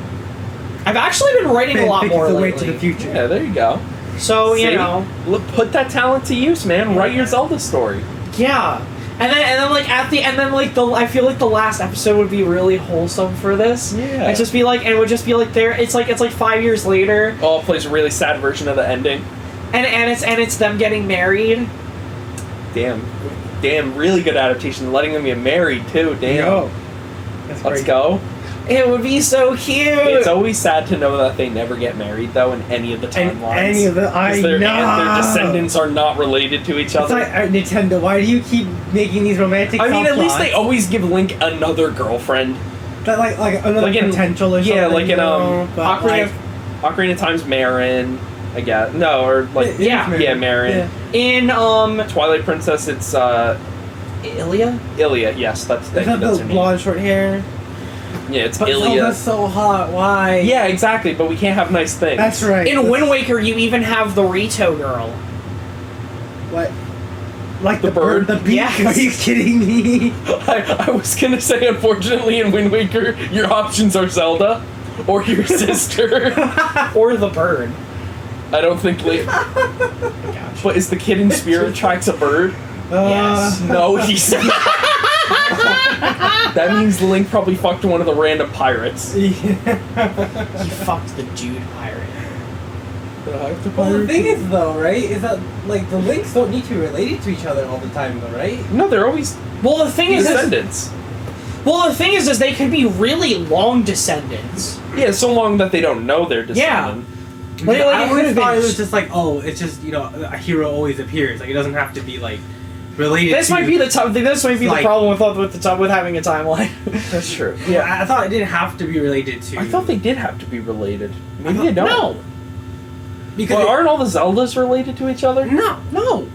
I've actually been writing a lot more the lately. way to the future. Yeah, there you go. So See? you know, look, put that talent to use, man. Write your Zelda story. Yeah. And then like I feel like the last episode would be really wholesome for this. Yeah. It'd just be like, and it would just be like it's like 5 years later. Oh, it plays a really sad version of the ending. And it's them getting married. Damn, really good adaptation. Letting them get married too. Damn. Yo. Let's go. It would be so cute. It's always sad to know that they never get married though in any of the timelines. Their descendants are not related to each other. It's like Nintendo. Why do you keep making these romantic? I mean, at least subplots? they always give Link another girlfriend. That like another Like in- potential or something. yeah, like in, but Ocarina of Time's Marin, I guess. No, or like Yeah. Marin. Yeah. In Twilight Princess, it's Ilia. Ilia. Yes, that's Is that that's the her name. blonde short hair? Yeah, it's But Ilia. Zelda's so hot. Why? Yeah, exactly. But we can't have nice things. That's right. In Wind Waker, you even have the Rito girl. What? Like The bird? The beak? Yes. Are you kidding me? I was gonna say, unfortunately, in Wind Waker, your options are Zelda or your sister. Or the bird. I don't think Link. Gosh. But is the kid in Spirit Tracks a bird? Yes. No, he's not. That means Link probably fucked one of the random pirates. He fucked the dude pirate. Well, the thing is, though, right, is that, like, the links don't need to be related to each other all the time, though, right? No, they're always Well, the thing is, descendants. they could be really long descendants. Yeah, so long that they don't know they're descendant. Like, I it would could have have thought it been. was just like, oh, it's just, you know, a hero always appears. Like, it doesn't have to be, like, related. This might be the This might be Like- the problem with having a timeline. That's true. Yeah, I thought it didn't have to be related to. I thought they did have to be related. Maybe they don't. No, because Well, aren't all the Zeldas related to each other? no. no.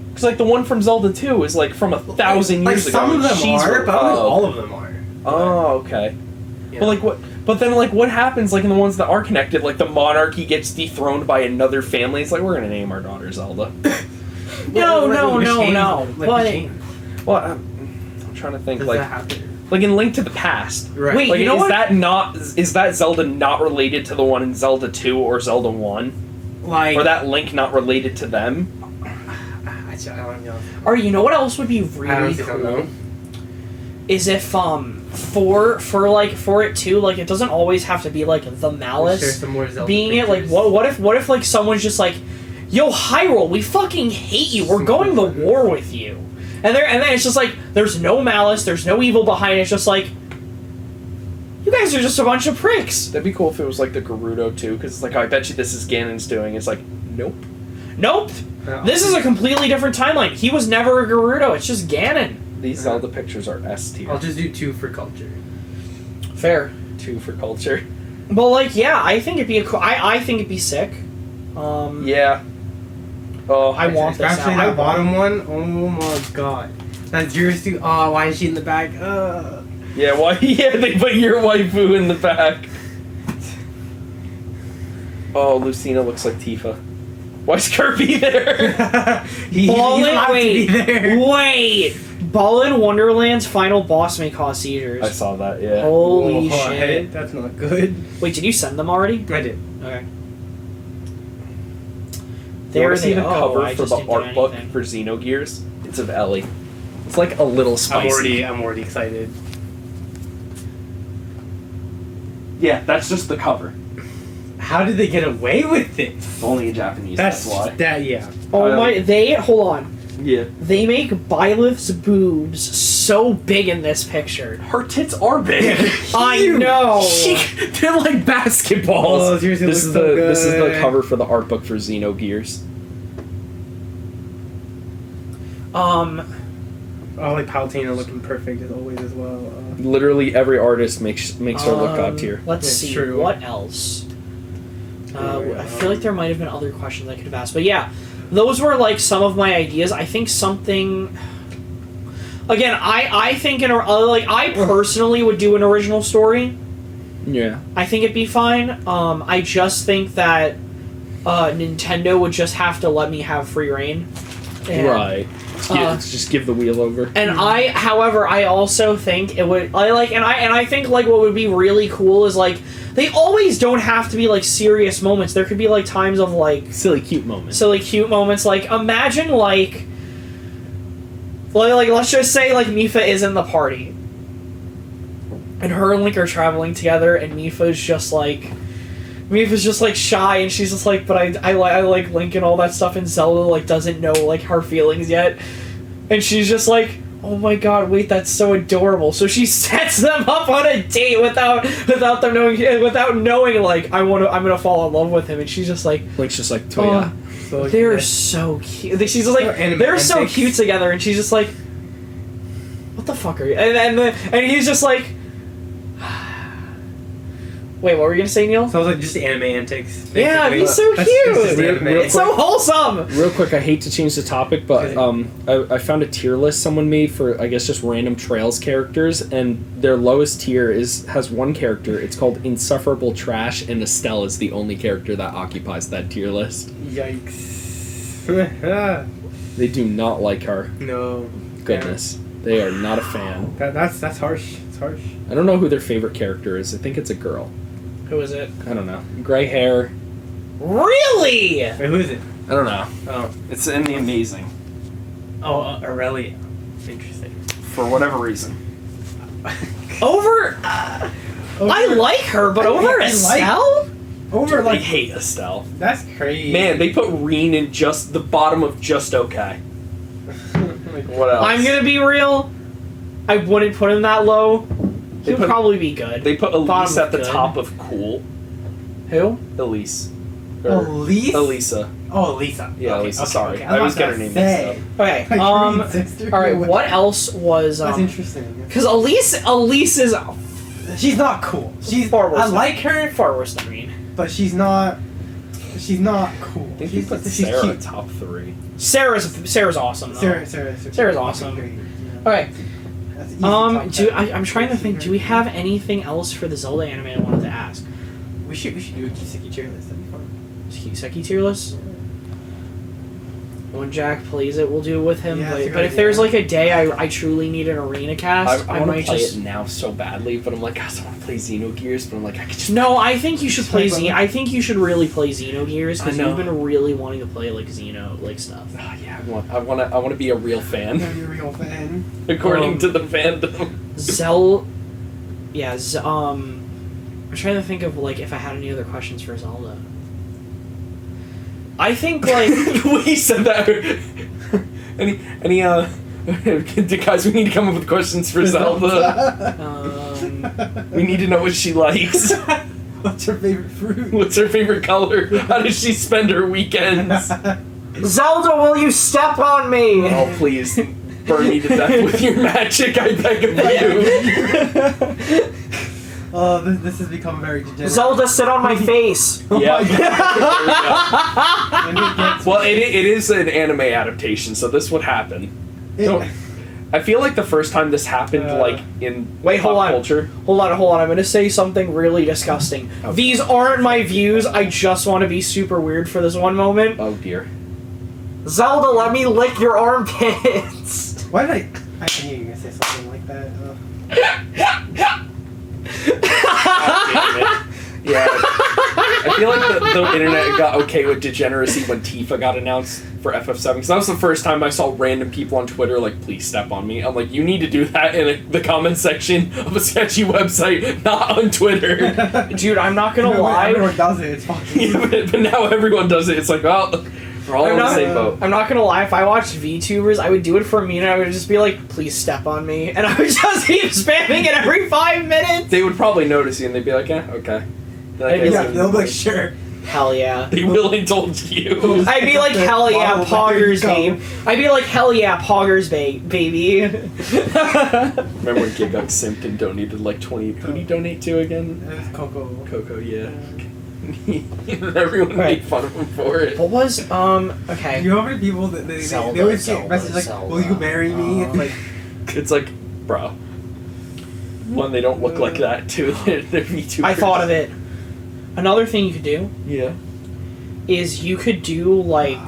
Because like the one from Zelda 2 is like from 1,000 Like years ago. some of them She's are, but I don't think oh. all of them are. Oh, okay. Yeah. But like what? But then like what happens like in the ones that are connected? Like the monarchy gets dethroned by another family. It's like we're gonna name our daughter Zelda. No. Like, But Well, I'm trying to think does like that happen? like in Link to the Past. Right. Wait, Like you know is what? that not is that Zelda not related to the one in Zelda 2 or Zelda 1? Like, Or that Link not related to them? I don't know. or you know what else would be I really honestly don't cool know. is if for it too, like it doesn't always have to be like the Share malice some more Zelda being it. Like pictures. what if like someone's just like, yo Hyrule, we fucking hate you. We're going to war with you. And then it's just like there's no malice, there's no evil behind it. It's just like you guys are just a bunch of pricks. That'd be cool if it was like the Gerudo too, because it's like I bet you this is Ganon's doing. It's like nope. Nope. This is a completely different timeline. He was never a Gerudo. It's just Ganon. These Zelda pictures are S tier. I'll just do 2 for culture. Fair. 2 for culture. But like, yeah, I think it'd be I think it'd be sick. Yeah. Oh, I want this Especially now. that bottom one. Oh my god. That's yours too. Oh, why is she in the back? Yeah, why? Yeah, they put your waifu in the back. Oh, Lucina looks like Tifa. Why's Kirby there? He's allowed to be there. Wait! Ball in Wonderland's final boss may cause seizures. I saw that. Yeah. Holy Oh, shit. that's not good. Wait, did you send them already? I did. Okay. You There want to see they the oh, cover I for just the didn't do art book anything. for Xenogears? It's of Ellie. It's like a little spicy. I'm already excited. Yeah, that's just the cover. How did they get away with it? It's only in Japanese. That's why. Yeah. Oh my, hold on. Yeah. They make Byleth's boobs so big in this picture. Her tits are big. I know! They're like basketballs. Oh, seriously, this it is looks so this is the good. cover for the art book for Xenogears. Oh, like Palutena looking perfect as always as well. Literally every artist makes her look god tier. Let's That's see, true. what else? Yeah. I feel like there might have been other questions I could have asked. But yeah, those were like some of my ideas. I think something... Again, I think I personally would do an original story. Yeah. I think it'd be fine. I just think that Nintendo would just have to let me have free reign. And, Right. Just give the wheel over. And however, I also think it would. I think like what would be really cool is like they always don't have to be like serious moments. There could be like times of like Silly cute moments. silly cute moments. Like imagine like let's just say like Mipha is in the party, and her and Link are traveling together, and Mipha's just like shy, and she's just like, but I like Link and all that stuff, and Zelda like doesn't know like her feelings yet, and she's just like, oh my god, wait, that's so adorable. So she sets them up on a date without them knowing like I'm gonna fall in love with him, and she's just like, Link's just like Toya. So they're so cute. She's just like, they're so antics. cute together, and she's just like, what the fuck are you? And he's just like. Wait, what were you gonna say, Neil? So I was like, just the anime antics. Yeah, basically. he's so That's cute. just Real- anime. real It's so wholesome. Real quick, I hate to change the topic, but I found a tier list someone made for I guess just random Trails characters, and their lowest tier has one character. It's called Insufferable Trash, and Estelle is the only character that occupies that tier list. Yikes. They do not like her. No. Goodness, they are not a fan. That's harsh. It's harsh. I don't know who their favorite character is. I think it's a girl. Who is it? I don't know. Gray hair. Really? Wait, who is it? I don't know. Oh. It's in the Amazing Aurelia. Interesting. for whatever reason. Over? I like her, but over Estelle? Over I like hate Estelle. that's crazy. Man, they put Reen in just the bottom of just okay. Like what else? I'm gonna be real. I wouldn't put him that low. They He'll put- probably be good. They put Bottom Elise of at the good. top of cool. Who? Elise. Elise? Elisa. Oh, Lisa. Yeah, Okay, Elisa. okay, sorry, okay. I always get her name mixed up. Okay. Like your main sister? All right. What else was? That's interesting. Because Elise is She's not cool. She's far worse. I like her, far worse than Green. but she's not. She's not cool. I think she's, you put she's Sarah cute. top 3. Sarah's awesome. Though. Sarah's awesome. Great, Okay. That's easy top 10. I'm trying to think. Do we have anything else for the Zelda anime I wanted to ask? We should do a Kiseki tier list. That'd be fun. Kiseki tier list. When Jack plays it, we'll do it with him. Yeah, that's a but good if there's idea. like a day I truly need an Arenacast, I want might to play just. it now so badly, but I'm like, gosh, I want to play Xenogears, but I'm like, I could just. No, I think you should play Sorry, I think you should really play Xenogears because I know. you've been really wanting to play like Xeno like stuff. Oh, yeah, I want to be a real I'm fan, gonna be a real fan. according to the fandom. I'm trying to think of like if I had any other questions for Zelda. I think like We said that. any guys, we need to come up with questions for Zelda. We need to know what she likes. What's her favorite fruit? What's her favorite color? How does she spend her weekends? Zelda, will you step on me? Oh, please. Burn me to death with your magic, I beg of you. Oh, this has become very degenerate. Zelda, sit on my face. Yeah. And it gets- Well, it is an anime adaptation, so this would happen. Don't- I feel like the first time this happened, like, in Wait, pop hold on. culture... Hold on. I'm gonna say something really disgusting. Okay. These aren't my views. I just want to be super weird for this one moment. Oh, dear. Zelda, let me lick your armpits. Why did I knew you were gonna say something like that. Yeah. I feel like the internet got okay with degeneracy when Tifa got announced for FF7, because that was the first time I saw random people on Twitter like, please step on me. I'm like, you need to do that in the comment section of a sketchy website, not on Twitter. Dude, I'm not gonna lie. Everyone does it. It's fucking. Yeah, but now everyone does it. It's like, well, we're all in the same boat. I'm not gonna lie, if I watched VTubers, I would do it for me and I would just be like, please step on me. And I would just keep spamming it every 5 minutes. They would probably notice you and they'd be like, yeah, okay. Like, I'd be Yeah, they'll be like, sure. Hell yeah. they really told you. I'd be like, hell yeah, Bottle, there you poggers, go. babe. I'd be like, hell yeah, poggers, baby. Remember when Giguk simped and donated like 20? Who did he donate to again? It was Coco. Coco, yeah. Everyone Right. made fun of him for it. What was, okay. You know how many people that they Zelda, always Zelda, get messages like, Zelda. will you marry me? It's like, It's like, bro. One, they don't look like that. Two, they're VTubers. I thought of it. Another thing you could do Yeah. is you could do like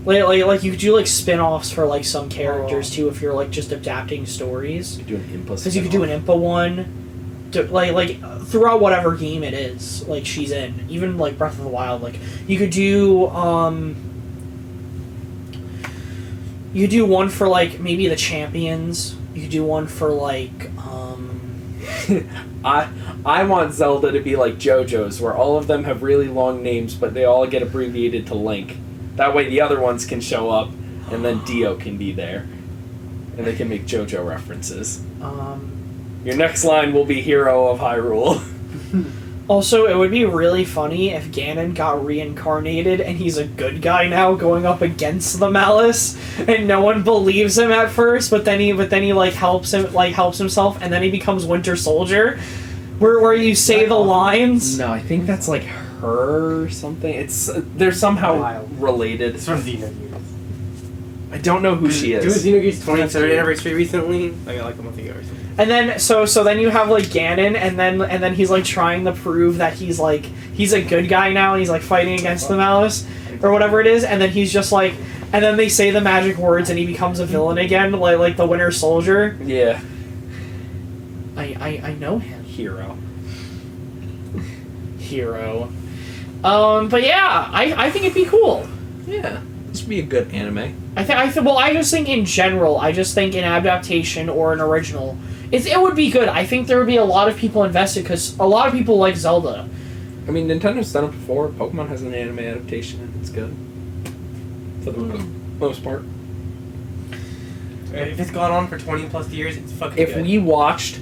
you could do like spin-offs for like some characters too if you're like just adapting stories. You do an Impa. Because you could do an Impa one, like throughout whatever game it is, like she's in. Even like Breath of the Wild, like you could do one for like maybe the champions. You could do one for like I want Zelda to be like JoJo's, where all of them have really long names, but they all get abbreviated to Link. That way the other ones can show up, and then Dio can be there. And they can make JoJo references. Your next line will be Hero of Hyrule. Also, it would be really funny if Ganon got reincarnated and he's a good guy now going up against the Malice, and no one believes him at first, but then he like helps himself, and then he becomes Winter Soldier, where you say the lines. No, I think that's like her or something. They're somehow Wild. related. it's from Xenogears. I don't know who she Didn't is. Xenogears 23rd anniversary recently? Like a month ago or something. And then so then you have like Ganon, and then he's like trying to prove that he's a good guy now, and he's like fighting against the Malice or whatever it is, and then he's just like, and then they say the magic words and he becomes a villain again, like the Winter Soldier. Yeah. I know him. Hero. But yeah, I think it'd be cool. Yeah. This would be a good anime. I just think in general, I just think an adaptation or an original, it would be good. I think there would be a lot of people invested because a lot of people like Zelda. I mean, Nintendo's done it before. Pokemon has an anime adaptation, and it's good. For the most part. If it's gone on for 20 plus years, it's fucking If good. we watched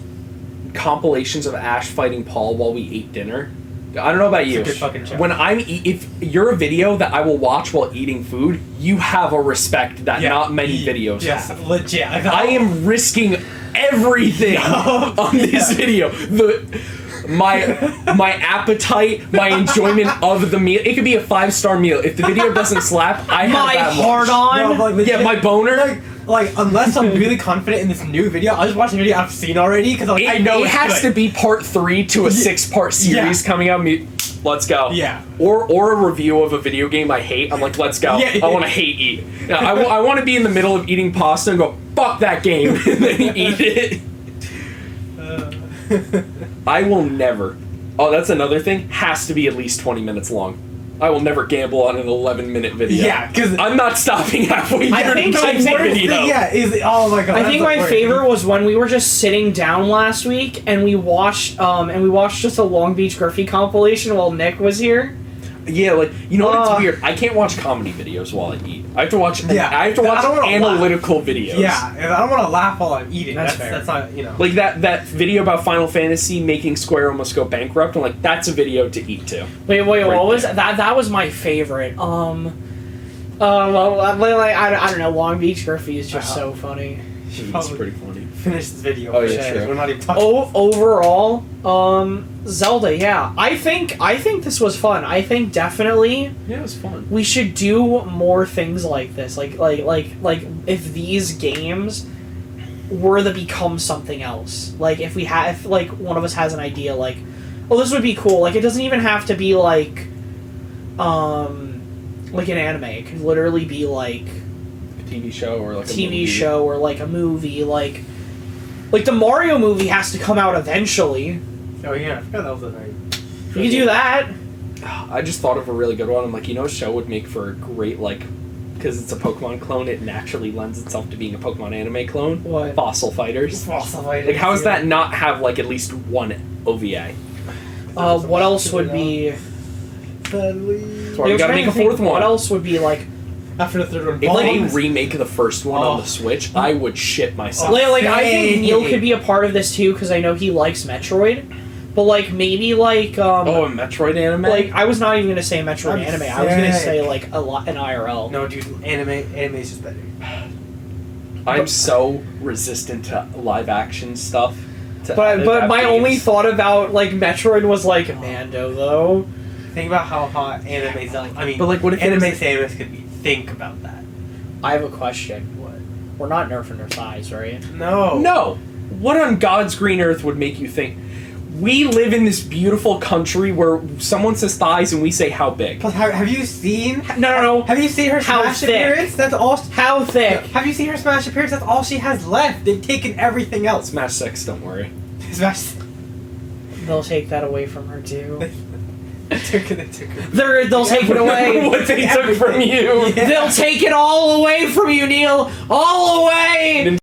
compilations of Ash fighting Paul while we ate dinner, I don't know about you. It's a good fucking show. When if you're a video that I will watch while eating food, you have a respect that not many videos have. Legit. I am risking everything on this video. My appetite, my enjoyment of the meal. It could be a 5-star meal. If the video doesn't slap, I have My that hard much. on. No, like, Yeah, my boner. Like, unless I'm really confident in this new video, I'll just watch the video I've seen already because I know it has to be part 3 to a 6-part series coming out. Let's go. Yeah. Or a review of a video game I hate. I'm like, let's go. Yeah. I want to hate eat. I want to be in the middle of eating pasta and go, fuck that game, and then eat it. I will never. Oh, that's another thing. Has to be at least 20 minutes long. I will never gamble on an 11-minute video. Yeah, because I'm not stopping halfway I through think the my video. worst thing, oh my god. I think my favorite was when we were just sitting down last week and we watched just a Long Beach Griffey compilation while Nick was here. Yeah, like, you know what's weird? I can't watch comedy videos while I eat. I have to watch. Yeah, I have to watch I don't wanna analytical videos. Yeah, and I don't want to laugh while I'm eating. That's fair. That's not, you know. Like that video about Final Fantasy making Square almost go bankrupt. I'm like, that's a video to eat to. Wait, Right what was there. that? That was my favorite. Well, I don't know. Long Beach Griffey is just so funny. It's pretty funny. Finish this video. Oh, yeah, true. We're not even talking. Overall, Zelda. Yeah, I think this was fun. I think definitely Yeah, it was fun. we should do more things like this. Like if these games were to become something else. Like if like one of us has an idea, like, oh, this would be cool. Like it doesn't even have to be like an anime. It could literally be like A TV show or like a TV movie. show or like a movie. Like the Mario movie has to come out eventually. Oh yeah, I forgot that was a very. You could do that. I just thought of a really good one. I'm like, a show would make for a great, like, because it's a Pokemon clone, it naturally lends itself to being a Pokemon anime clone. What? Fossil Fighters. Fossil Like, how does that not have, like, at least one OVA? What else would be? That's why we gotta make a fourth one. What else would be like? After the third one, If they Bones. remake the first one on the Switch, I would shit myself. Like I think Same. Neil could be a part of this too because I know he likes Metroid, but like maybe like a Metroid anime? like I was not even gonna say Metroid I'm anime. I was gonna sick. say like an IRL. No, dude, anime is just better. I'm so resistant to live action stuff. But my only thought about like Metroid was like Mando though. Think about how hot anime Zelda. I mean, But, like, what if it anime was- Samus could be? Think about that. I have a question. What? We're not nerfing their thighs, right? No. No! What on God's green earth would make you think? We live in this beautiful country where someone says thighs and we say how big. Plus, have you seen? No. Have you seen her How Smash thick? appearance? That's all. How thick? Have you seen her Smash appearance? That's all she has left. They've taken everything else. Smash 6, don't worry. Smash. They'll take that away from her too. They took her. They'll take it away. What they took from you. Yeah. They'll take it all away from you, Neil. All away.